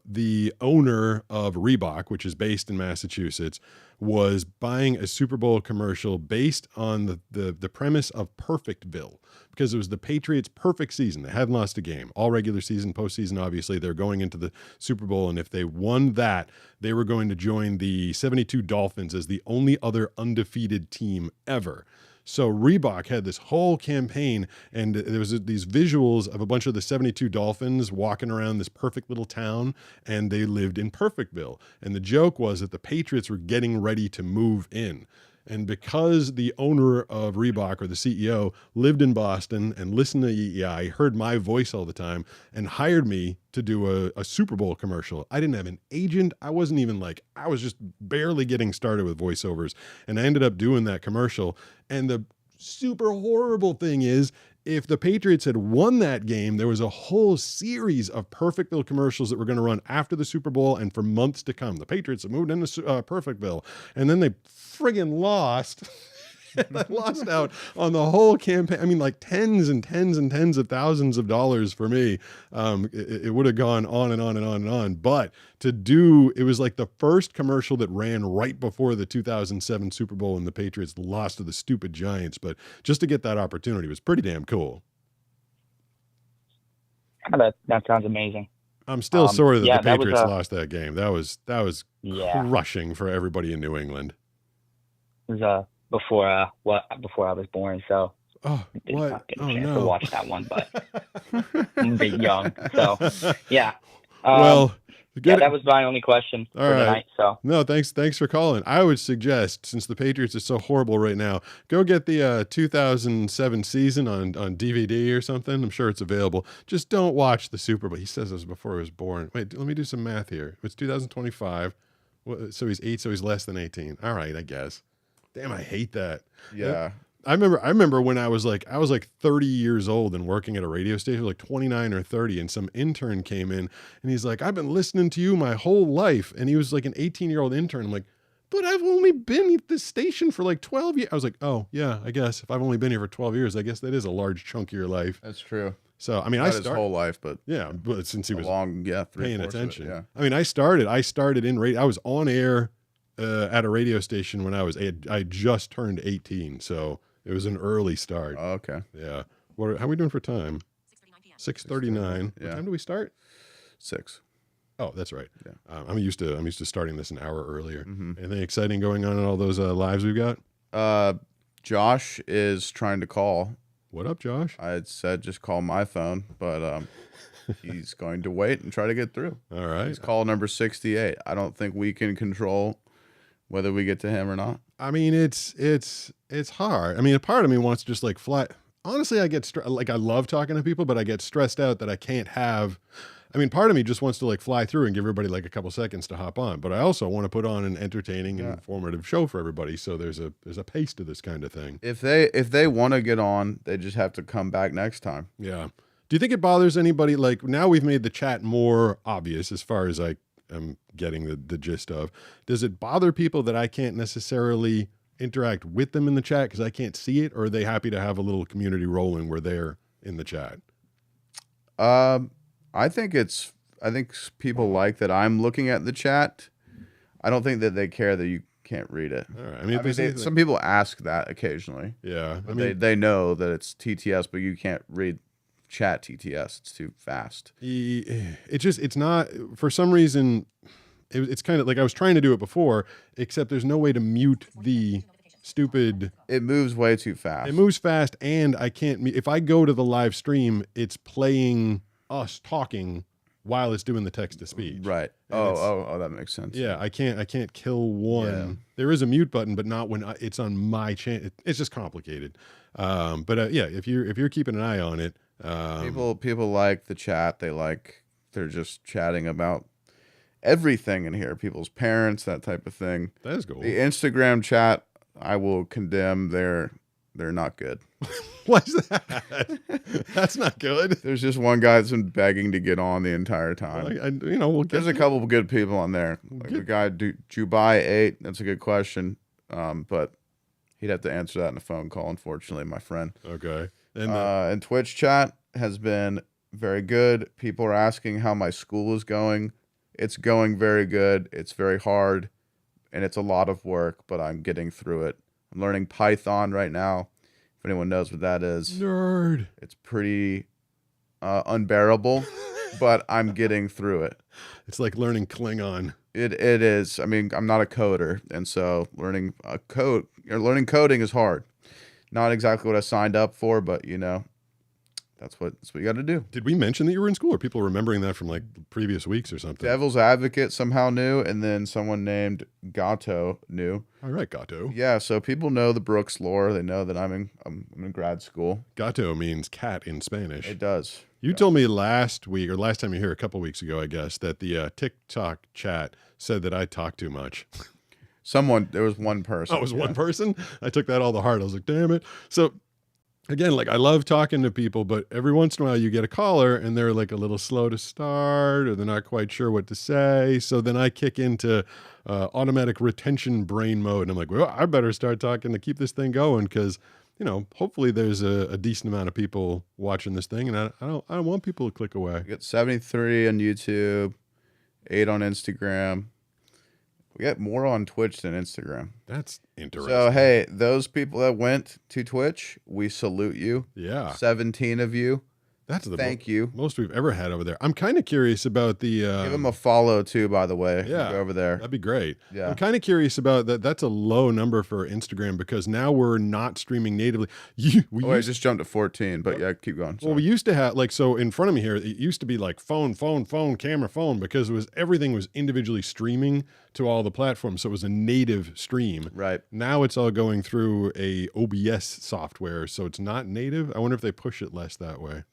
the owner of Reebok, which is based in Massachusetts, was buying a Super Bowl commercial based on the premise of Perfectville, because it was the Patriots' perfect season. They hadn't lost a game all regular season, postseason. Obviously, they're going into the Super Bowl, and if they won that, they were going to join the 72 Dolphins as the only other undefeated team ever. So Reebok had this whole campaign, and there was these visuals of a bunch of the 72 Dolphins walking around this perfect little town, and they lived in Perfectville. And the joke was that the Patriots were getting ready to move in. And because the owner of Reebok, or the CEO, lived in Boston and listened to EEI, heard my voice all the time, and hired me to do a Super Bowl commercial. I didn't have an agent. I wasn't even I was just barely getting started with voiceovers. And I ended up doing that commercial. And the super horrible thing is, if the Patriots had won that game, there was a whole series of Perfectville commercials that were going to run after the Super Bowl and for months to come. The Patriots have moved into Perfectville, and then they friggin' lost. I lost out on the whole campaign. I mean, like tens and tens and tens of thousands of dollars for me. It would have gone on and on and on and on. But it was like the first commercial that ran right before the 2007 Super Bowl, and the Patriots lost to the stupid Giants. But just to get that opportunity was pretty damn cool. That sounds amazing. I'm still sorry that yeah, the Patriots lost that game. That was crushing for everybody in New England. It was before I was born, so what? Not get a chance to watch that one, but I'm a bit young, so yeah. That was my only question for tonight. So no, thanks for calling. I would suggest, since the Patriots are so horrible right now, go get the 2007 season on DVD or something. I'm sure it's available. Just don't watch the Super Bowl. He says this before he was born. Wait, let me do some math here. It's 2025, so he's 8, so he's less than 18. All right, I guess. Damn, I hate that. Yeah. I remember when I was like 30 years old and working at a radio station, like 29 or 30, and some intern came in and he's like, I've been listening to you my whole life. And he was like an 18-year-old intern. I'm like, but I've only been at this station for like 12 years. I was like, oh yeah, I guess if I've only been here for 12 years, I guess that is a large chunk of your life. That's true. So, I mean, Not his whole life, but yeah, but since he was paying attention. Yeah. I mean, I started in radio. I was on air at a radio station when I just turned 18. So it was an early start. Oh, okay. Yeah. How are we doing for time? 6:39. Yeah. What time do we start? 6. Oh, that's right. Yeah. I'm used to starting this an hour earlier. Mm-hmm. Anything exciting going on in all those lives we've got? Josh is trying to call. What up, Josh? I had said just call my phone, but he's going to wait and try to get through. All right. He's call number 68. I don't think we can control whether we get to him or not. I mean, it's hard. I mean, a part of me wants to just like fly. Honestly, I get I love talking to people, but I get stressed out that I can't have. I mean, part of me just wants to like fly through and give everybody like a couple seconds to hop on, but I also want to put on an entertaining and informative show for everybody. So there's a pace to this kind of thing. If they want to get on, they just have to come back next time. Yeah. Do you think it bothers anybody? Like now we've made the chat more obvious as far as I'm getting the gist of. Does it bother people that I can't necessarily interact with them in the chat because I can't see it, or are they happy to have a little community rolling where they're in the chat? I think people like that I'm looking at the chat. I don't think that they care that you can't read it. All right. I mean, some people ask that occasionally. Yeah. But they know that it's TTS, but you can't read chat TTS. It's too fast. It's not, for some reason, it's kind of like I was trying to do it before, except there's no way to mute the stupid. It moves way too fast. It moves fast, and I can't, if I go to the live stream, it's playing us talking while it's doing the text to speech. Right. Oh, that makes sense. Yeah, I can't kill one. Yeah. There is a mute button, but not when it's on my channel. It's just complicated. But yeah, if you're keeping an eye on it, people like the chat. They're just chatting about everything in here. People's parents, that type of thing. That is cool. The Instagram chat, I will condemn. They're not good. What's that? That's not good. There's just one guy that's been begging to get on the entire time. There's a couple of good people on there. Like the guy Dubai 8. That's a good question. But He'd have to answer that in a phone call, unfortunately, my friend. Okay. And And Twitch chat has been very good. People are asking how my school is going. It's going very good. It's very hard, and it's a lot of work, but I'm getting through it. I'm learning Python right now. If anyone knows what that is, nerd. it's pretty unbearable, but I'm getting through it. It's like learning Klingon. It is. I mean, I'm not a coder, and so learning coding is hard. Not exactly what I signed up for, but that's what you got to do. Did we mention that you were in school? Or people remembering that from like previous weeks or something? Devil's Advocate somehow knew, and then someone named Gato knew. All right, Gato. Yeah, so people know the Brooks lore. They know that I'm in grad school. Gato means cat in Spanish. It does. You told me last week, or last time you were here, a couple weeks ago, I guess, that the TikTok chat said that I talk too much. There was one person. Oh, it was one person? I took that all to heart. I was like, damn it. So again, like I love talking to people, but every once in a while you get a caller and they're like a little slow to start or they're not quite sure what to say. So then I kick into automatic retention brain mode. And I'm like, well, I better start talking to keep this thing going because, hopefully there's a decent amount of people watching this thing. And I don't want people to click away. We got 73 on YouTube, 8 on Instagram. We got more on Twitch than Instagram. That's interesting. So, hey, those people that went to Twitch, we salute you. Yeah. 17 of you. Thank you. Most we've ever had over there. I'm kind of curious about the... Give them a follow, too, by the way. Yeah. Go over there. That'd be great. Yeah. I'm kind of curious about that. That's a low number for Instagram because now we're not streaming natively. I just jumped to 14, but yeah, keep going. Well, we used to have, so in front of me here, it used to be like phone, camera, phone, because everything was individually streaming to all the platforms. So it was a native stream. Right. Now it's all going through a OBS software, so it's not native. I wonder if they push it less that way.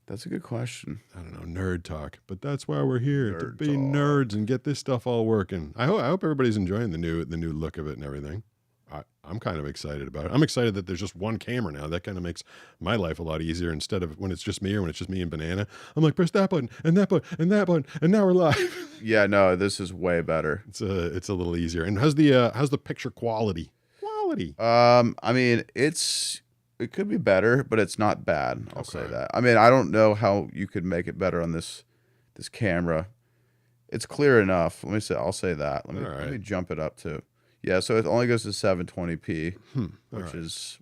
That's a good question. I don't know, nerd talk, but that's why we're here, to Nerd be talk. nerds and get this stuff all working. I hope everybody's enjoying the new look of it and everything. I'm kind of excited about it. I'm excited that there's just one camera now. That kind of makes my life a lot easier instead of when it's just me or when it's just me and Banana. I'm like, press that button and that button and that button, and now we're live. Yeah, no, this is way better. It's a little easier. And how's the picture quality? I mean, it could be better, but it's not bad. I'll say that. I mean, I don't know how you could make it better on this camera. It's clear enough. I'll say that. Let me jump it up to. Yeah, so it only goes to 720p, which is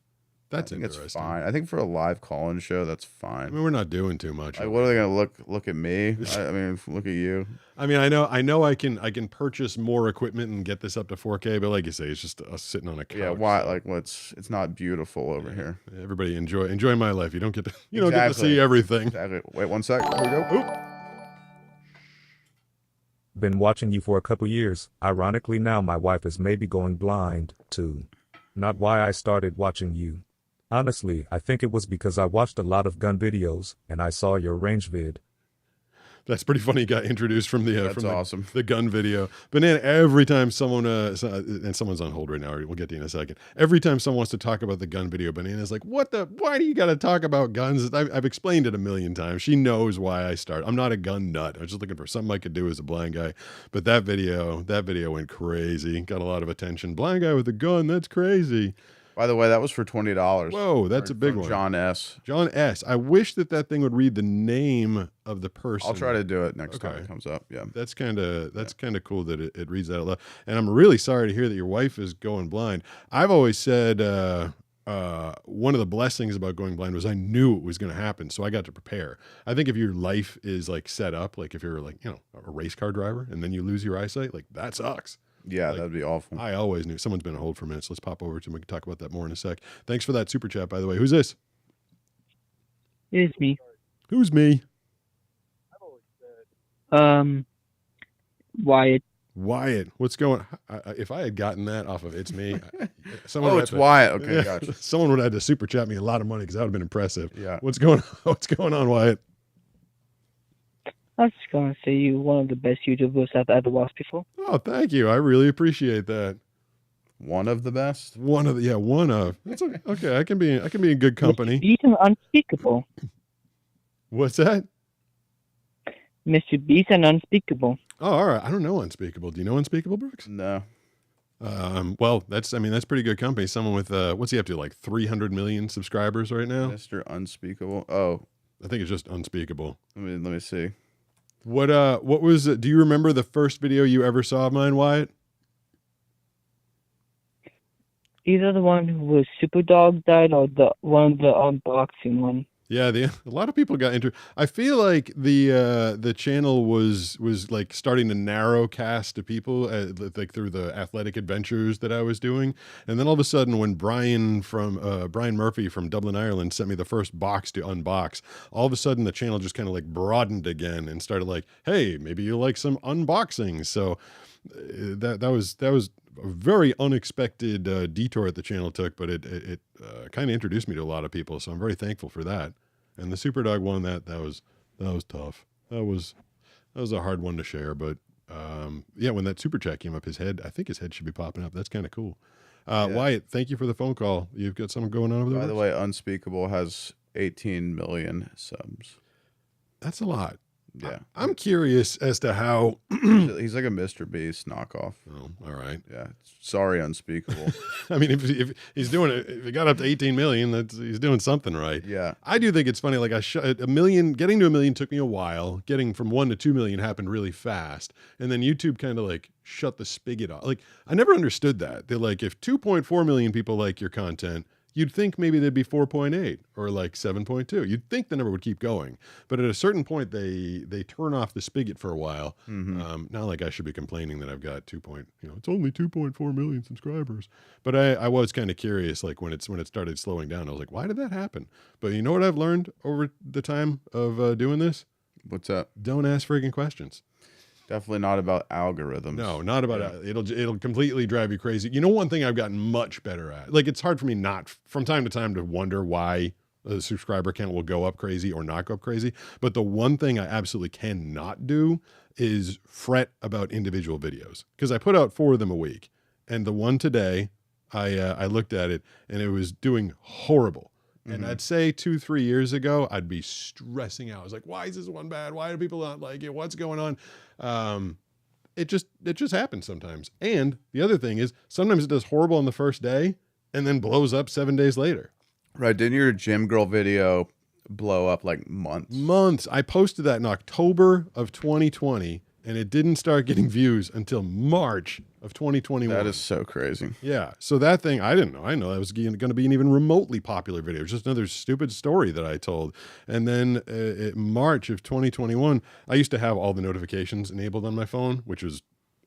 That's I think interesting. it's fine. I think for a live call-in show, that's fine. I mean, we're not doing too much. Like, what are they gonna look at me? I mean, look at you. I mean, I know I can purchase more equipment and get this up to 4K, but like you say, it's just us sitting on a couch. Yeah, why? Like, it's not beautiful over here. Everybody enjoy my life. You don't get to see everything. Exactly. Wait 1 sec. Here we go. Oop. Been watching you for a couple years. Ironically, now my wife is maybe going blind, too. Not why I started watching you. Honestly, I think it was because I watched a lot of gun videos, and I saw your range vid. That's pretty funny. He got introduced from awesome. The gun video. Banana, every time someone, and someone's on hold right now, we'll get to you in a second. Every time someone wants to talk about the gun video, Banana's like, why do you got to talk about guns? I've explained it a million times. She knows why I start. I'm not a gun nut. I was just looking for something I could do as a blind guy. But that video went crazy. Got a lot of attention. Blind guy with a gun, that's crazy. By the way, that was for $20. Whoa, that's a big one. John S. John S. I wish that thing would read the name of the person. I'll try to do it next time it comes up. Yeah, that's kind of cool that it reads that out loud. And I'm really sorry to hear that your wife is going blind. I've always said one of the blessings about going blind was I knew it was going to happen, so I got to prepare. I think if your life is like set up, like if you're like a race car driver and then you lose your eyesight, like that sucks. Yeah, that'd be awful. I always knew. Someone's been on hold for a minute, so let's pop over to him. We can talk about that more in a sec. Thanks for that super chat, by the way. Who's this? It's me. Who's me? Wyatt. Wyatt. What's going on? If I had gotten that off of It's Me. It's Wyatt. Okay, gotcha. Someone would have had to super chat me a lot of money because that would have been impressive. Yeah. What's going on, Wyatt? I was just going to say you're one of the best YouTubers I've ever watched before. Oh, thank you. I really appreciate that. One of the best? One of. That's okay. I can be in good company. Mr. Beast and Unspeakable. What's that? Mr. Beast and Unspeakable. Oh, all right. I don't know Unspeakable. Do you know Unspeakable, Brooks? No. Well, that's pretty good company. Someone with what's he up to, like 300 million subscribers right now? Mr. Unspeakable. Oh, I think it's just unspeakable. let me see. What was do you remember the first video you ever saw of mine, Wyatt? Either the one who was Super Dog died or the unboxing one. Yeah, a lot of people got into. I feel like the channel was like starting to narrow cast to people like through the athletic adventures that I was doing, and then all of a sudden when Brian Murphy from Dublin, Ireland sent me the first box to unbox, all of a sudden the channel just kind of like broadened again and started like, hey, maybe you like some unboxings. So that was a very unexpected detour that the channel took, but it kind of introduced me to a lot of people, so I'm very thankful for that. And the Superdog one, that was tough. That was a hard one to share, but yeah, when that super chat came up, I think his head should be popping up. That's kind of cool. Yeah. Wyatt, thank you for the phone call. You've got something going on over there? By the way, Unspeakable has 18 million subs. That's a lot. Yeah. I'm curious as to how He's like a Mr. Beast knockoff. Oh, all right. Yeah. Sorry, Unspeakable. I mean, if he's doing it, if he got up to 18 million, he's doing something right. Yeah. I do think it's funny. Like a million, getting to a million took me a while. Getting from 1 to 2 million happened really fast. And then YouTube kind of like shut the spigot off. Like I never understood that. They're like, if 2.4 million people like your content, you'd think maybe there'd be 4.8 or like 7.2. You'd think the number would keep going, but at a certain point they turn off the spigot for a while. Mm-hmm. Not like I should be complaining that I've got it's only 2.4 million subscribers, but I was kind of curious, like when it started slowing down, I was like, why did that happen? But you know what I've learned over the time of doing this? What's up? Don't ask friggin' questions. Definitely not about algorithms. No, not about it. It'll completely drive you crazy. You know, one thing I've gotten much better at, like it's hard for me not from time to time to wonder why a subscriber count will go up crazy or not go up crazy. But the one thing I absolutely cannot do is fret about individual videos, because I put out 4 of them a week, and the one today, I looked at it and it was doing horrible. And I'd say 2-3 years ago, I'd be stressing out. I was like, why is this one bad? Why do people not like it? What's going on? It just happens sometimes. And the other thing is sometimes it does horrible on the first day and then blows up 7 days later. Right. Didn't your gym girl video blow up like months? Months. I posted that in October of 2020, and it didn't start getting views until March of 2021. That is so crazy. Yeah. So that thing, I didn't know. I know that was going to be an even remotely popular video. It was just another stupid story that I told. And then in March of 2021, I used to have all the notifications enabled on my phone, which was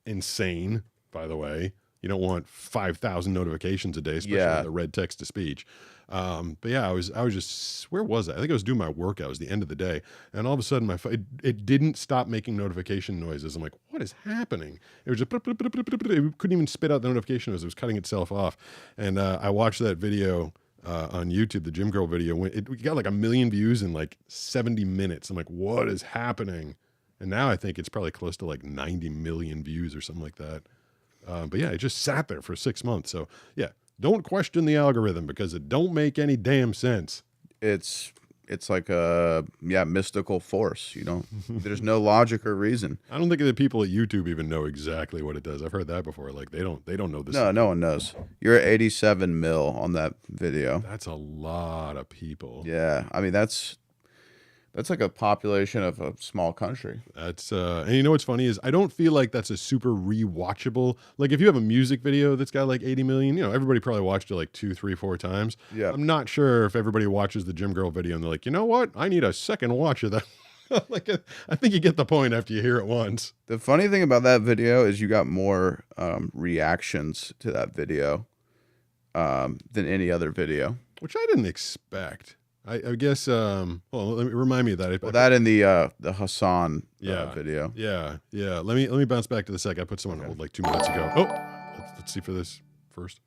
insane, by the way. You don't want 5,000 notifications a day, especially with the red text to speech. But yeah, I was just, where was I? I think I was doing my workout. It was the end of the day. And all of a sudden my phone, it didn't stop making notification noises. I'm like, what is happening? It was just, it couldn't even spit out the notification noise. It was cutting itself off. And I watched that video on YouTube, the Gym Girl video. It got like 1 million views in like 70 minutes. I'm like, what is happening? And now I think it's probably close to like 90 million views or something like that. But yeah, it just sat there for 6 months. So yeah, don't question the algorithm because it don't make any damn sense. It's like a mystical force. You don't. There's no logic or reason. I don't think the people at YouTube even know exactly what it does. I've heard that before. Like they don't know this. No one knows. You're at 87 mil on that video. That's a lot of people. Yeah, I mean that's like a population of a small country. That's and you know what's funny is I don't feel like that's a super rewatchable. Like if you have a music video that's got like 80 million, everybody probably watched it like 2, 3, 4 times. Yeah. I'm not sure if everybody watches the Gym Girl video and they're like, you know what? I need a second watch of that. Like I think you get the point after you hear it once. The funny thing about that video is you got more reactions to that video than any other video. Which I didn't expect. I guess. Well, let me remind me of that. Well, that and the Hassan video. Yeah. Let me bounce back to the sec. I put someone on hold like 2 minutes ago. Oh, let's see for this first.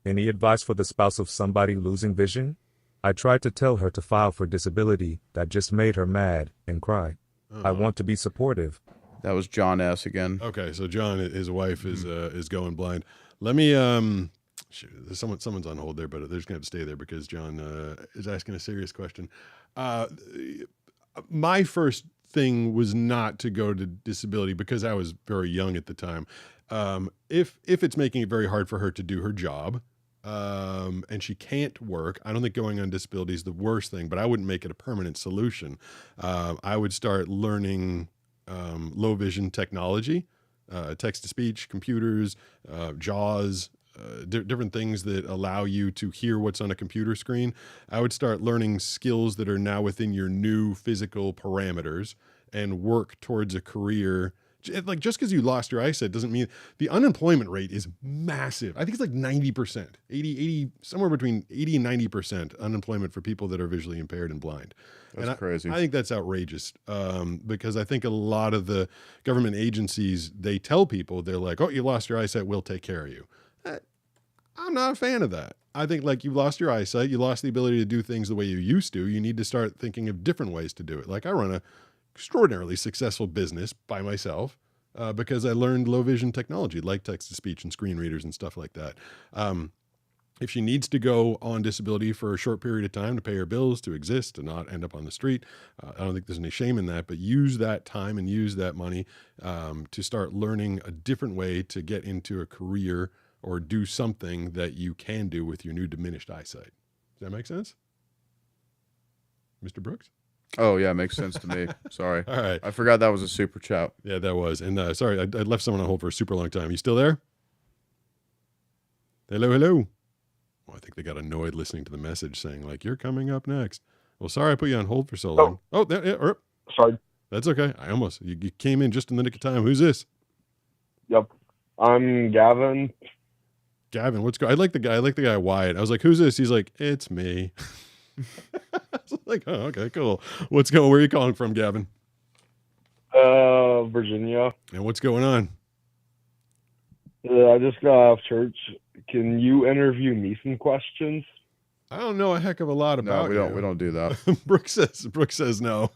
Any advice for the spouse of somebody losing vision? I tried to tell her to file for disability. That just made her mad and cry. I want to be supportive. That was John S. again. Okay, so John, his wife is going blind. Let me shoot, someone's on hold there, but they're just gonna have to stay there because John is asking a serious question. my first thing was not to go to disability because I was very young at the time. If it's making it very hard for her to do her job, and she can't work, I don't think going on disability is the worst thing, but I wouldn't make it a permanent solution. I would start learning low vision technology, text to speech, computers, JAWS, different things that allow you to hear what's on a computer screen. I would start learning skills that are now within your new physical parameters and work towards a career. Like, just because you lost your eyesight doesn't mean the unemployment rate is massive. I think it's like 90%, 80, somewhere between 80 and 90% unemployment for people that are visually impaired and blind. That's crazy. I think that's outrageous, because I think a lot of the government agencies, they tell people, they're like, oh, you lost your eyesight, we'll take care of you. I'm not a fan of that. I think, like, you lost your eyesight, you lost the ability to do things the way you used to. You need to start thinking of different ways to do it. Like, I run a extraordinarily successful business by myself because I learned low vision technology like text to speech and screen readers and stuff like that. If she needs to go on disability for a short period of time to pay her bills, to exist, to not end up on the street, I don't think there's any shame in that, but use that time and use that money to start learning a different way to get into a career or do something that you can do with your new diminished eyesight. Does that make sense? Mr. Brooks? Oh, yeah, makes sense to me. Sorry. All right. I forgot that was a super chat. Yeah, that was. And sorry, I left someone on hold for a super long time. You still there? Hello, hello. Well, I think they got annoyed listening to the message saying, like, you're coming up next. Well, sorry I put you on hold for so long. Oh, there, yeah, sorry. That's okay. You came in just in the nick of time. Who's this? Yep. I'm Gavin. Gavin, I like the guy Wyatt. I was like, who's this? He's like, it's me. I was like, oh, okay, cool. Where are you calling from, Gavin? Virginia. And what's going on? I just got off church. Can you interview me some questions? I don't know a heck of a lot about No, we don't do that. Brooks says no.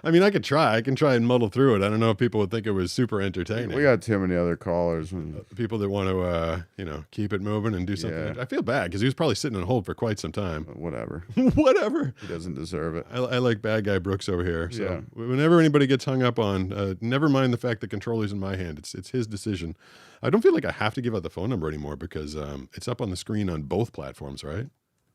I mean, I could try. I can try and muddle through it. I don't know if people would think it was super entertaining. We got too many other callers. People that want to, keep it moving and do something. Yeah. I feel bad because he was probably sitting on hold for quite some time. Whatever. Whatever. He doesn't deserve it. I like bad guy Brooks over here. So Yeah. whenever anybody gets hung up on, never mind the fact the controller's in my hand. It's his decision. I don't feel like I have to give out the phone number anymore because it's up on the screen on both platforms, right?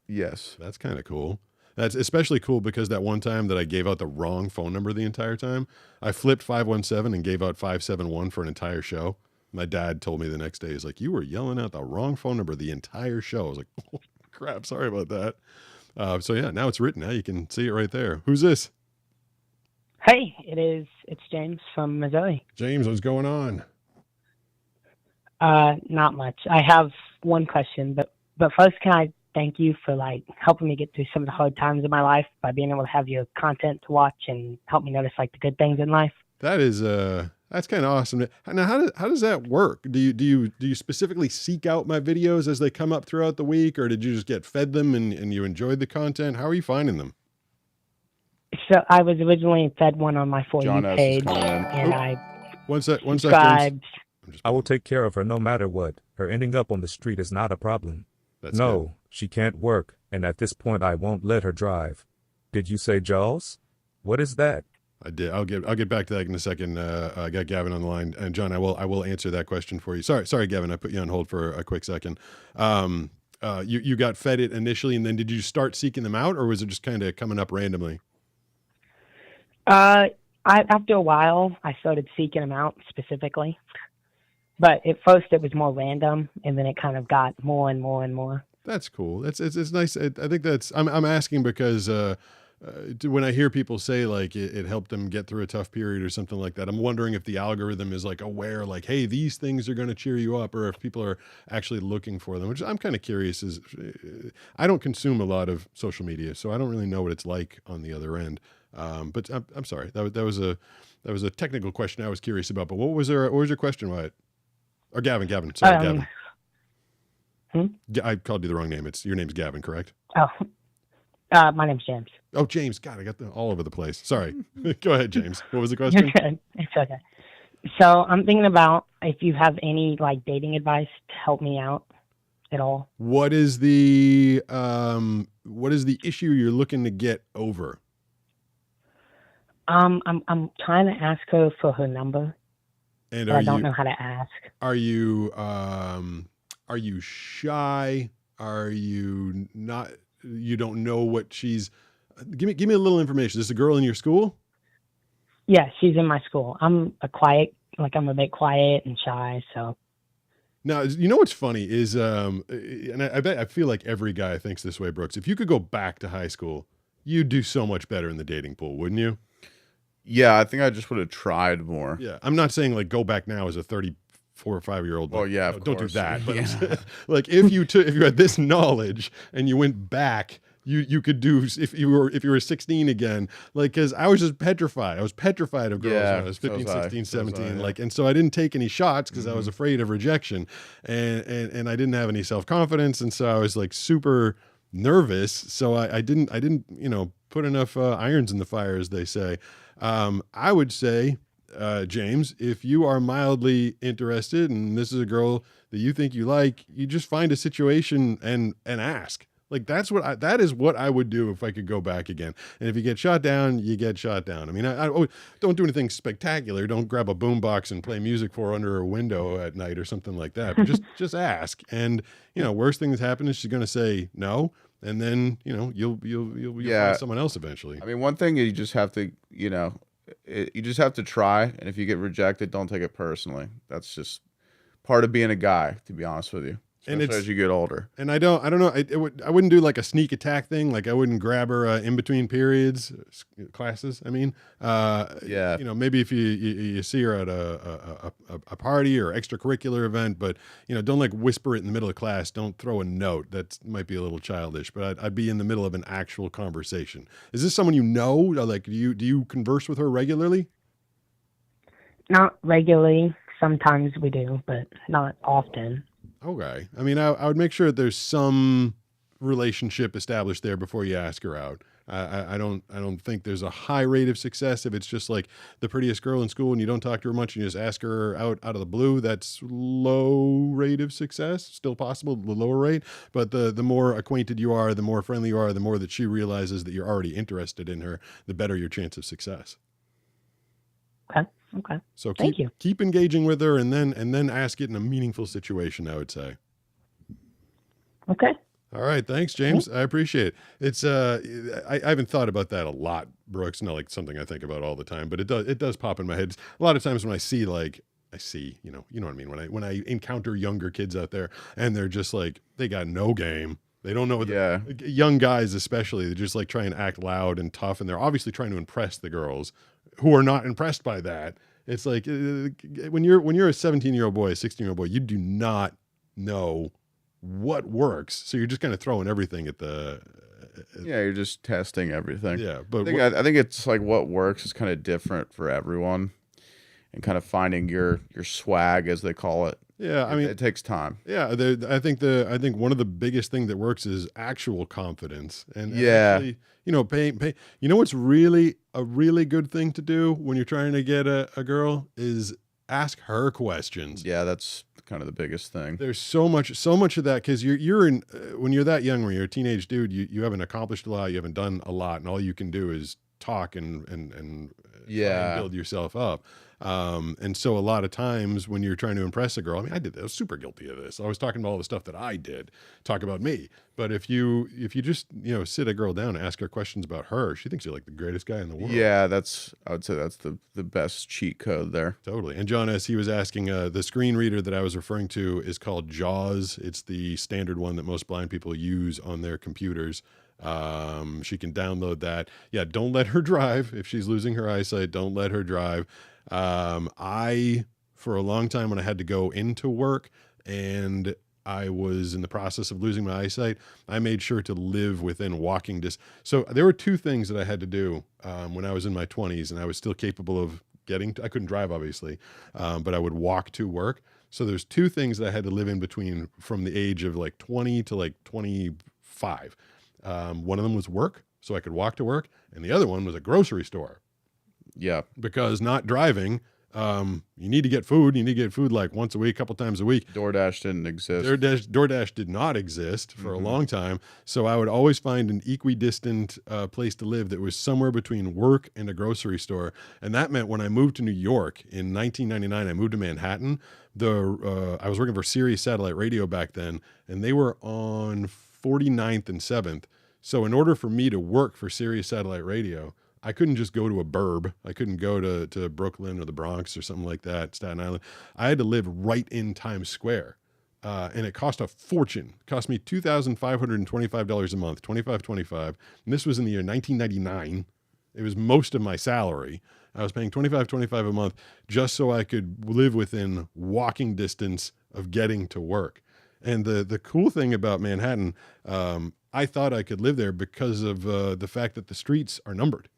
Yes. That's kind of cool. That's especially cool because that one time that I gave out the wrong phone number the entire time, I flipped 517 and gave out 571 for an entire show. My dad told me the next day, he's like, you were yelling out the wrong phone number the entire show. I was like, oh, crap, sorry about that. So yeah, now it's written. Now you can see it right there. Who's this? Hey, it's James from Missouri. James, what's going on? Not much. I have one question, but first, can I thank you for helping me get through some of the hard times in my life by being able to have your content to watch and help me notice the good things in life. That is that's kind of awesome. Now, how does that work? Do you specifically seek out my videos as they come up throughout the week, or did you just get fed them and you enjoyed the content? How are you finding them? So I was originally fed one on my For John You S. is page, coming in. and I One second. subscribed. I will take care of her no matter what. Her ending up on the street is not a problem. That's No, good. she can't work, and at this point I won't let her drive. Did you say Jaws? What is that? I did. I'll get back to that in a second. I got Gavin on the line, and John, I will answer that question for you. Sorry, Gavin, I put you on hold for a quick second. You got fed it initially, and then did you start seeking them out, or was it just kind of coming up randomly? After a while, I started seeking them out specifically. But at first it was more random, and then it kind of got more and more and more. That's cool. It's nice. I think I'm asking because when I hear people say it helped them get through a tough period or something like that, I'm wondering if the algorithm is aware, hey, these things are going to cheer you up, or if people are actually looking for them, which I'm kind of curious. I don't consume a lot of social media, so I don't really know what it's like on the other end. But I'm sorry. That was a technical question I was curious about. But what was your question, Wyatt? Or Gavin? Sorry, Gavin. I called you the wrong name. Your name's Gavin, correct? Oh, my name's James. Oh, James. God, I got them all over the place. Sorry. Go ahead, James. What was the question? You're good. It's okay. So I'm thinking about if you have any dating advice to help me out at all. What is the issue you're looking to get over? I'm trying to ask her for her number, And but I don't know how to ask. are you shy? Are you not? You don't know what she's. Give me a little information. Is this a girl in your school? Yeah, she's in my school. I'm a bit quiet and shy, so. Now, you know what's funny is, and I feel like every guy thinks this way, Brooks. If you could go back to high school, you'd do so much better in the dating pool, wouldn't you? Yeah, I think I just would have tried more. Yeah, I'm not saying like go back now as a 34 or 5-year-old. Well, yeah, of don't do course. that. But I'm Yeah. saying, like if you had this knowledge and you went back, you could do if you were 16 again. Like, because I was just petrified. I was petrified of girls Yeah, when I was so 15, was I. 16, So was 17. I, yeah. Like, and so I didn't take any shots because I was afraid of rejection, and I didn't have any self confidence, and so I was like super nervous. So I didn't put enough irons in the fire, as they say. I would say, James, if you are mildly interested and this is a girl that you think you like, you just find a situation and ask. Like that is what I would do if I could go back again. And if you get shot down, you get shot down. I mean, I don't do anything spectacular. Don't grab a boombox and play music for her under a window at night or something like that. But just ask. And worst thing that's happened is she's going to say no. And then, you'll find someone else eventually. I mean, one thing you just have to, you just have to try. And if you get rejected, don't take it personally. That's just part of being a guy, to be honest with you. And Especially as you get older. And I don't know. I wouldn't do like a sneak attack thing. Like I wouldn't grab her in between periods, classes. I mean, Yeah. Maybe if you see her at a party or extracurricular event, but don't like whisper it in the middle of class. Don't throw a note. That might be a little childish. But I'd be in the middle of an actual conversation. Is this someone you know? Like, do you converse with her regularly? Not regularly. Sometimes we do, but not often. Okay. I mean, I would make sure there's some relationship established there before you ask her out. I don't think there's a high rate of success if it's just like the prettiest girl in school and you don't talk to her much and you just ask her out of the blue. That's low rate of success. Still possible, the lower rate. But the more acquainted you are, the more friendly you are, the more that she realizes that you're already interested in her, the better your chance of success. Okay. So Thank you. keep engaging with her and then ask it in a meaningful situation, I would say. Okay. All right. Thanks, James. I appreciate it. It's I haven't thought about that a lot, Brooks. Not like something I think about all the time, but it does pop in my head. A lot of times when I see, you know what I mean? When I encounter younger kids out there and they're just like, they got no game. They don't know what young guys, especially, they just like try and act loud and tough. And they're obviously trying to impress the girls who are not impressed by that. It's like when you're a 17-year-old boy, a 16-year-old boy, you do not know what works. So you're just kind of throwing everything at the. Yeah, you're just testing everything. Yeah, but I think it's like what works is kind of different for everyone, and kind of finding your swag, as they call it. Yeah, I mean, it takes time. Yeah, I think one of the biggest thing that works is actual confidence, and actually, pay. You know what's really a really good thing to do when you're trying to get a girl is ask her questions. Yeah, that's kind of the biggest thing. There's so much of that because you're in when you're that young, when you're a teenage dude, you haven't accomplished a lot, you haven't done a lot, and all you can do is talk and try and build yourself up. And so a lot of times when you're trying to impress a girl, I mean, I was super guilty of this. I was talking about all the stuff that I did, talk about me. But if you just, sit a girl down and ask her questions about her, she thinks you're like the greatest guy in the world. Yeah, I would say that's the best cheat code there. Totally. And John, as he was asking, the screen reader that I was referring to is called JAWS. It's the standard one that most blind people use on their computers. She can download that. Yeah, don't let her drive. If she's losing her eyesight, don't let her drive. For a long time when I had to go into work and I was in the process of losing my eyesight, I made sure to live within walking distance. So there were two things that I had to do, when I was in my 20s and I was still capable of I couldn't drive obviously, but I would walk to work. So there's two things that I had to live in between from the age of like 20 to like 25. One of them was work, so I could walk to work. And the other one was a grocery store. Yeah. Because not driving, You need to get food. You need to get food like once a week, a couple times a week. DoorDash didn't exist. DoorDash did not exist for a long time. So I would always find an equidistant place to live that was somewhere between work and a grocery store. And that meant when I moved to New York in 1999, I moved to Manhattan. I was working for Sirius Satellite Radio back then, and they were on 49th and 7th. So in order for me to work for Sirius Satellite Radio, I couldn't just go to a burb. I couldn't go to Brooklyn or the Bronx or something like that, Staten Island. I had to live right in Times Square. And it cost a fortune. It cost me $2,525 a month, $25.25. And this was in the year 1999. It was most of my salary. I was paying $25.25 a month just so I could live within walking distance of getting to work. And the cool thing about Manhattan, I thought I could live there because of the fact that the streets are numbered.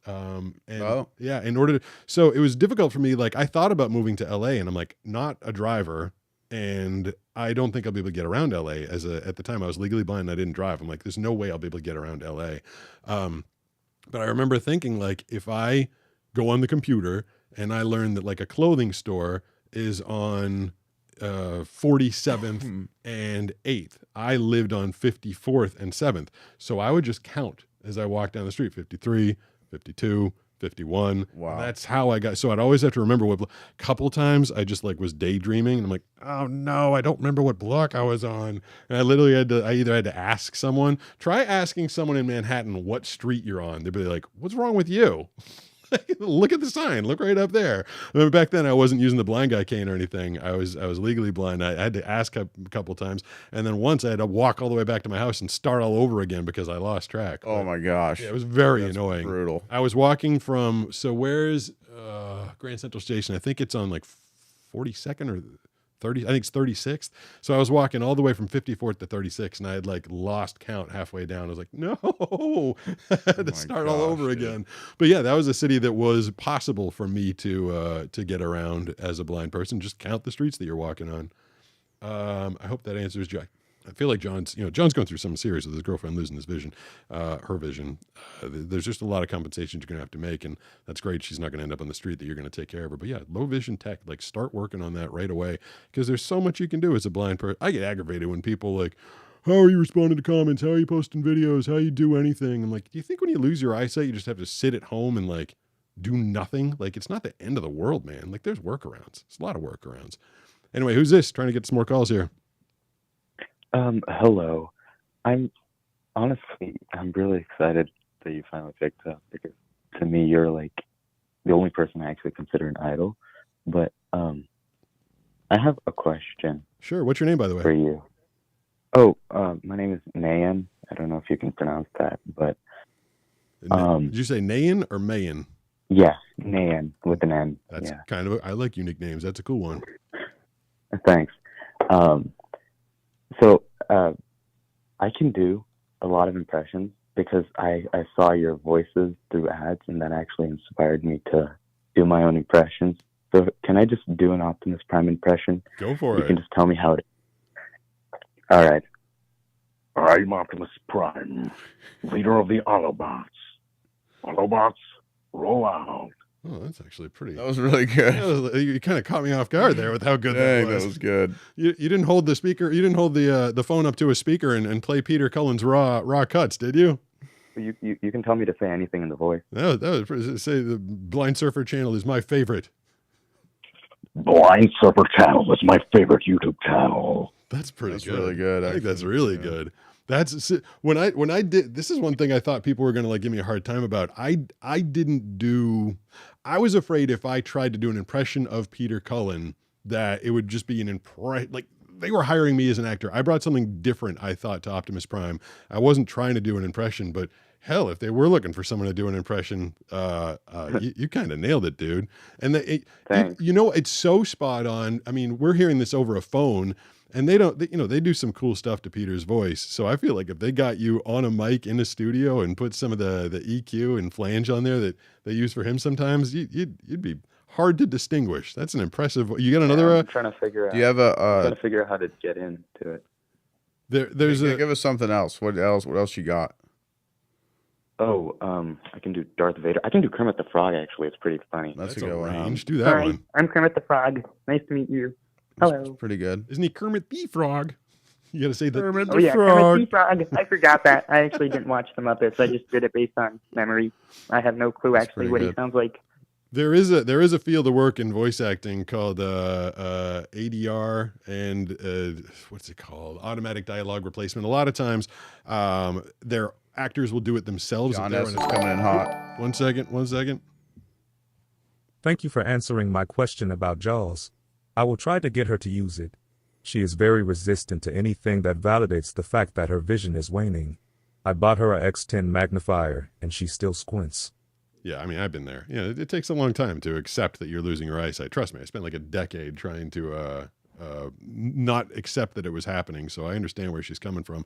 So it was difficult for me. Like I thought about moving to LA and I'm like, not a driver. And I don't think I'll be able to get around LA at the time I was legally blind. And I didn't drive. I'm like, there's no way I'll be able to get around LA. But I remember thinking like, if I go on the computer and I learn that like a clothing store is on 47th and 8th, I lived on 54th and 7th. So I would just count as I walked down the street, 53, 52, 51. Wow. That's how I got. So I'd always have to remember what couple times I just like was daydreaming and I'm like, oh no, I don't remember what block I was on. And I literally I either had to ask someone, try asking someone in Manhattan what street you're on. They'd be like, what's wrong with you? Look at the sign. Look right up there. I mean, back then I wasn't using the blind guy cane or anything. I was legally blind. I had to ask a couple times. And then once I had to walk all the way back to my house and start all over again because I lost track. Oh my gosh. Yeah, it was very annoying. Brutal. I was walking from, so where's Grand Central Station? I think it's on like 42nd or 30, I think it's 36th. So I was walking all the way from 54th to 36th and I had like lost count halfway down. I was like, no, I had to start all over again. But yeah, that was a city that was possible for me to get around as a blind person. Just count the streets that you're walking on. I hope that answers Jack. I feel like John's going through something serious with his girlfriend losing his vision, her vision. There's just a lot of compensations you're going to have to make, and that's great. She's not going to end up on the street that you're going to take care of her. But yeah, low vision tech, like start working on that right away because there's so much you can do as a blind person. I get aggravated when people like, how are you responding to comments? How are you posting videos? How you do anything? I'm like, do you think when you lose your eyesight, you just have to sit at home and like do nothing? Like it's not the end of the world, man. Like there's workarounds. It's a lot of workarounds. Anyway, who's this? Trying to get some more calls here. Hello. I'm really excited that you finally picked up because to me, you're like the only person I actually consider an idol. But I have a question. Sure. What's your name, by the way? For you. Oh, my name is Nayan. I don't know if you can pronounce that, but did you say Nayan or Mayan? Yeah, Nayan with an N. That's kind of I like unique names. That's a cool one. Thanks. So I can do a lot of impressions because I saw your voices through ads, and that actually inspired me to do my own impressions. So can I just do an Optimus Prime impression? Go for it. You can just tell me how it is. All right. I'm Optimus Prime, leader of the Autobots. Autobots, roll out. Oh, that's actually pretty. That was really good. You kind of caught me off guard there with how good that was. That was good. You didn't hold the speaker. You didn't hold the phone up to a speaker and play Peter Cullen's raw cuts, did you? You can tell me to say anything in the voice. That was say the Blind Surfer channel is my favorite. Blind Surfer channel is my favorite YouTube channel. That's pretty good. Really good. I think that's really good. That's when I did. This is one thing I thought people were going to like give me a hard time about. I didn't do. I was afraid if I tried to do an impression of Peter Cullen that it would just be an impression. Like they were hiring me as an actor. I brought something different, I thought, to Optimus Prime. I wasn't trying to do an impression, but hell, if they were looking for someone to do an impression, you kind of nailed it, dude. And it's so spot on. I mean, we're hearing this over a phone. And they do some cool stuff to Peter's voice. So I feel like if they got you on a mic in a studio and put some of the EQ and flange on there that they use for him sometimes, you'd be hard to distinguish. That's an impressive. You got another? I'm trying to figure out. Do you have a? Trying to figure out how to get into it. There's give us something else. What else? What else you got? Oh, I can do Darth Vader. I can do Kermit the Frog, actually. It's pretty funny. That's a a good one. range. Do that one. I'm Kermit the Frog. Nice to meet you. It's Hello. pretty good. Isn't he Kermit the Frog? You got to say the Kermit Oh, the yeah, Frog. Kermit the Frog. I forgot that. I actually didn't watch the Muppets. I just did it based on memory. I have no clue, That's actually, pretty what he good. sounds like. There is a field of work in voice acting called ADR and what's it called? Automatic dialogue replacement. A lot of times, their actors will do it themselves. John S is coming in hot. 1 second. 1 second. Thank you for answering my question about Jaws. I will try to get her to use it. She is very resistant to anything that validates the fact that her vision is waning. I bought her a X10 magnifier, and she still squints. Yeah, I mean, I've been there. It takes a long time to accept that you're losing your eyesight. Trust me, I spent like a decade trying to not accept that it was happening. So I understand where she's coming from.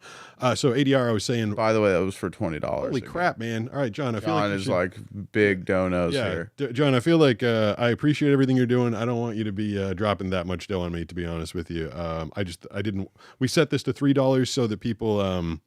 So ADR, I was saying. By the way, that was for $20. Holy crap, man! All right, John. I feel John like you is should, like big donos here. John, I feel like I appreciate everything you're doing. I don't want you to be dropping that much dough on me, to be honest with you. I didn't. We set this to $3 so that people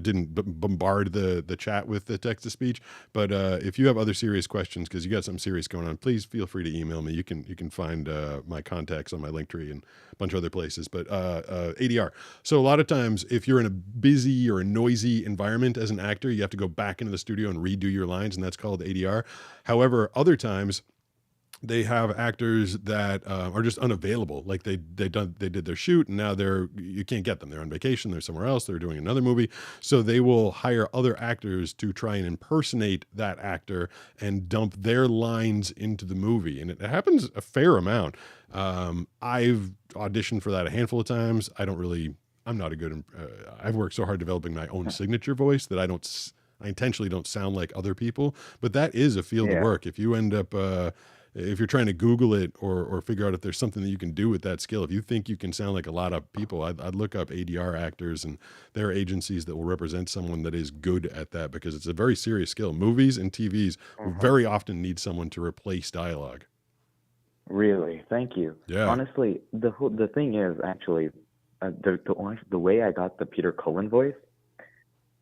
didn't bombard the chat with the text to speech. But if you have other serious questions, because you got something serious going on, please feel free to email me. You can find my contacts on my Linktree and a bunch of other places. But ADR. So a lot of times, if you're in a busy or a noisy environment as an actor, you have to go back into the studio and redo your lines, and that's called ADR. However, other times, they have actors that are just unavailable. Like they did their shoot and now you can't get them. They're on vacation. They're somewhere else. They're doing another movie. So they will hire other actors to try and impersonate that actor and dump their lines into the movie. And it happens a fair amount. I've auditioned for that a handful of times. I'm not a good, I've worked so hard developing my own signature voice that I intentionally don't sound like other people, but that is a field of work. If you end up, if you're trying to Google it or figure out if there's something that you can do with that skill, if you think you can sound like a lot of people, I'd look up ADR actors, and there are agencies that will represent someone that is good at that, because it's a very serious skill. Movies and TVs very often need someone to replace dialogue. Really? Thank you. Yeah. Honestly, the thing is, actually, the way I got the Peter Cullen voice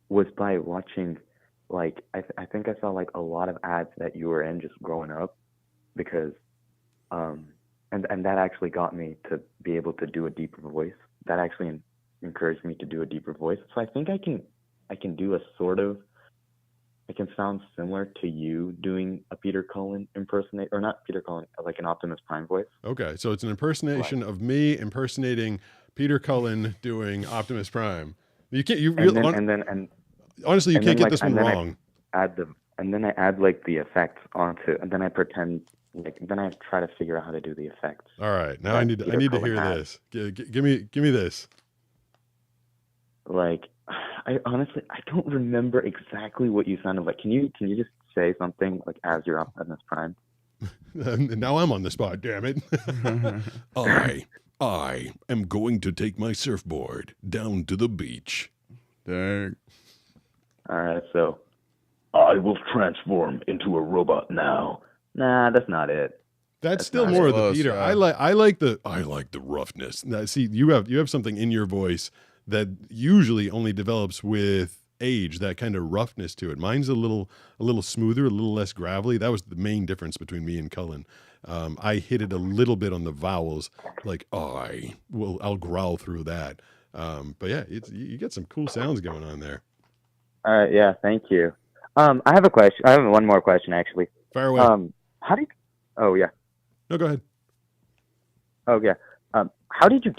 was by watching, like, I think I saw like a lot of ads that you were in just growing up, because and that actually got me to be able to do a deeper voice. That actually encouraged me to do a deeper voice. So I think I can do a sort of, I can sound similar to you doing a Peter Cullen impersonate, or not Peter Cullen, like an Optimus Prime voice. Okay, so it's an impersonation of me impersonating Peter Cullen doing Optimus Prime. You can't. Honestly, you can't get this one wrong. And then I add like the effects onto, and then I pretend like, then I try to figure out how to do the effects. All right, now I need to hear this. Give me this. Like, I honestly don't remember exactly what you sounded like. Can you just say something like as you're Optimus Prime? Now I'm on the spot. Damn it! I am going to take my surfboard down to the beach. Dang. All right, so I will transform into a robot now. Nah, that's not it. That's still more of the Peter. I like the roughness. Now, see, you have something in your voice that usually only develops with age, that kind of roughness to it. Mine's a little smoother, a little less gravelly. That was the main difference between me and Cullen. I hit it a little bit on the vowels, like I'll growl through that. But yeah, you get some cool sounds going on there. All right, yeah, thank you. I have a question. I have one more question, actually. Fire away. Oh yeah. No, go ahead. Oh yeah. How did you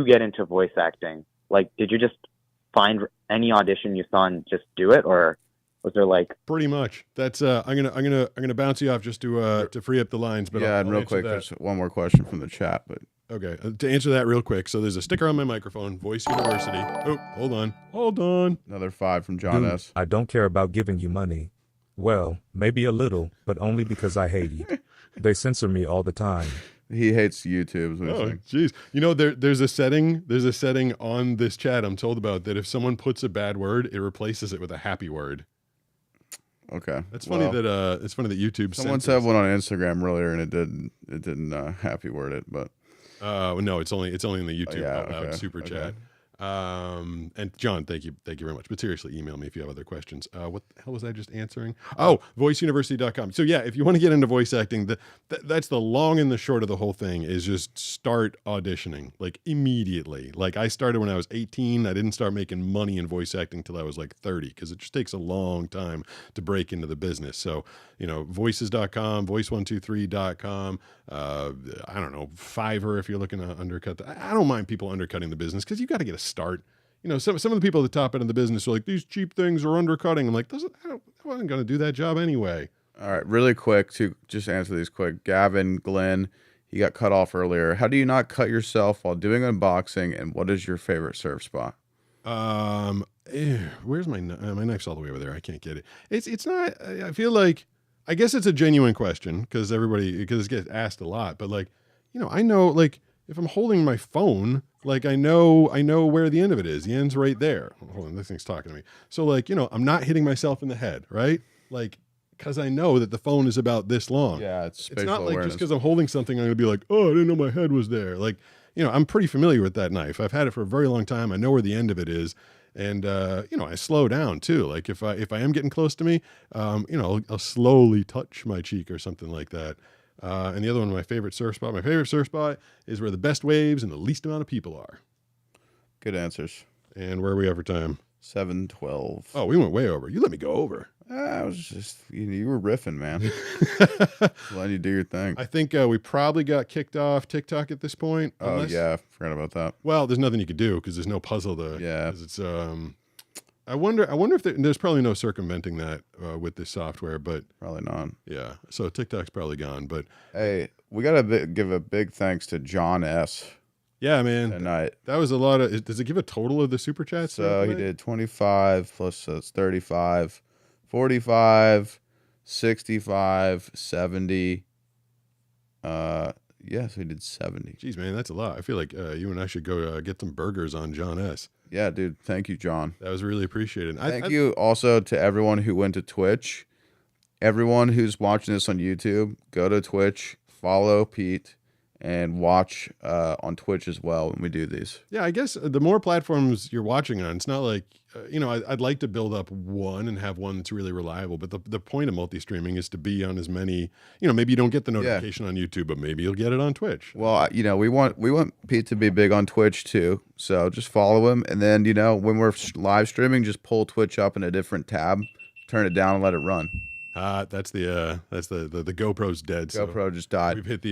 get into voice acting? Like, did you just find any audition you saw and just do it, or was there like? Pretty much. That's I'm gonna bounce you off just to free up the lines. But yeah, and real quick, there's one more question from the chat, but. Okay, to answer that real quick, so there's a sticker on my microphone, Voice University. Oh, hold on. Another 5 from John Dude, S. I don't care about giving you money. Well, maybe a little, but only because I hate it. They censor me all the time. He hates YouTube. Oh, jeez. You know, there's a setting on this chat I'm told about that if someone puts a bad word, it replaces it with a happy word. Okay, that's funny that YouTube. Someone said one on Instagram earlier, and it didn't happy word it, but. No, it's only in the YouTube super okay. chat. And John, thank you very much. But seriously, email me if you have other questions. What the hell was I just answering? Oh, voiceuniversity.com. So yeah, if you want to get into voice acting, that's the long and the short of the whole thing is just start auditioning like immediately. Like I started when I was 18. I didn't start making money in voice acting till I was like 30 because it just takes a long time to break into the business. So, voices.com, voice123.com, I don't know, Fiverr if you're looking to undercut. I don't mind people undercutting the business because you got to get a start. Some of the people at the top end of the business are like, these cheap things are undercutting. I'm like, I wasn't going to do that job anyway. All right, really quick to just answer these quick. Gavin, Glenn, he got cut off earlier. How do you not cut yourself while doing unboxing, and what is your favorite surf spot? Where's my knife's all the way over there. I can't get it. It's not. I feel like I guess it's a genuine question because it gets asked a lot. But I know like if I'm holding my phone, like I know where the end of it is. The end's right there. Hold on, this thing's talking to me. So I'm not hitting myself in the head, right? Like because I know that the phone is about this long. Yeah, it's not like awareness. just because I'm holding something, I'm gonna be like, oh, I didn't know my head was there. I'm pretty familiar with that knife. I've had it for a very long time. I know where the end of it is. And, I slow down too. Like if I am getting close to me, I'll slowly touch my cheek or something like that. And the other one, my favorite surf spot is where the best waves and the least amount of people are. Good answers. And where are we over time? 7:12. Oh, we went way over. You let me go over. I was just, you were riffing, man. Letting you do your thing. I think we probably got kicked off TikTok at this point. Oh, yeah. Forgot about that. Well, there's nothing you could do because there's no puzzle to. Yeah. It's, I wonder if there's probably no circumventing that with this software, but. Probably not. Yeah. So TikTok's probably gone, but. Hey, we got to give a big thanks to John S. Yeah, man. Tonight. That was a lot of. Does it give a total of the super chats? So he did 25 plus that's 35. 45, 65, 70. So he did 70. Jeez, man, that's a lot. I feel like you and I should go get some burgers on John S. Yeah, dude. Thank you, John. That was really appreciated. Thank you also to everyone who went to Twitch. Everyone who's watching this on YouTube, go to Twitch, follow Pete, and watch on Twitch as well when we do these. Yeah, I guess the more platforms you're watching on, it's not like, I'd like to build up one and have one that's really reliable. But the point of multi-streaming is to be on as many, maybe you don't get the notification on YouTube, but maybe you'll get it on Twitch. Well, we want Pete to be big on Twitch too. So just follow him. And then, when we're live streaming, just pull Twitch up in a different tab, turn it down and let it run. That's the GoPro's dead. GoPro just died. We've hit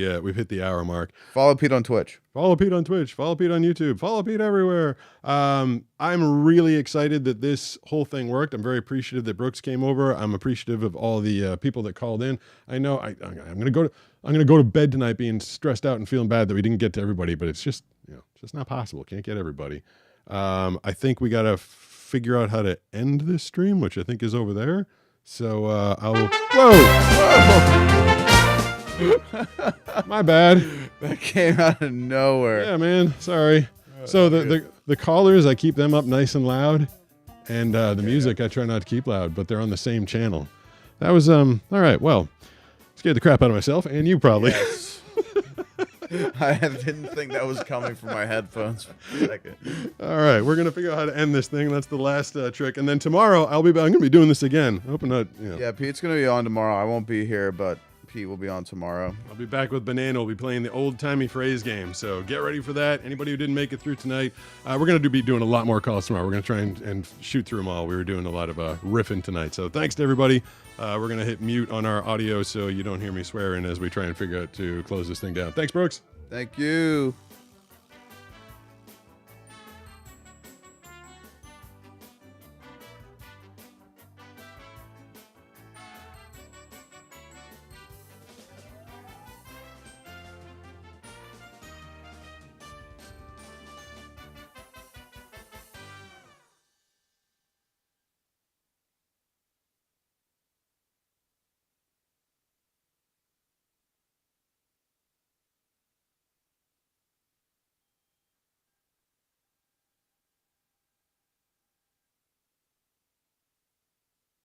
the hour mark. Follow Pete on Twitch. Follow Pete on Twitch. Follow Pete on YouTube. Follow Pete everywhere. I'm really excited that this whole thing worked. I'm very appreciative that Brooks came over. I'm appreciative of all the people that called in. I know I'm gonna go to bed tonight being stressed out and feeling bad that we didn't get to everybody, but it's just just not possible. Can't get everybody. I think we gotta figure out how to end this stream, which I think is over there. So Whoa! My bad. That came out of nowhere. Yeah, man. Sorry. So the callers, I keep them up nice and loud, and the music I try not to keep loud, but they're on the same channel. That was all right. Well, scared the crap out of myself, and you probably. Yes. I didn't think that was coming from my headphones for a second. All right, we're gonna figure out how to end this thing. That's the last trick, and then tomorrow I'm gonna be doing this again. I hope not. Yeah, Pete's gonna be on tomorrow. I won't be here, but Pete will be on tomorrow. I'll be back with Banana. We'll be playing the old-timey phrase game, so get ready for that. Anybody who didn't make it through tonight, we're gonna be doing a lot more calls tomorrow. We're gonna try and shoot through them all. We were doing a lot of riffing tonight, so thanks to everybody. We're gonna hit mute on our audio so you don't hear me swearing as we try and figure out to close this thing down. Thanks, Brooks. Thank you.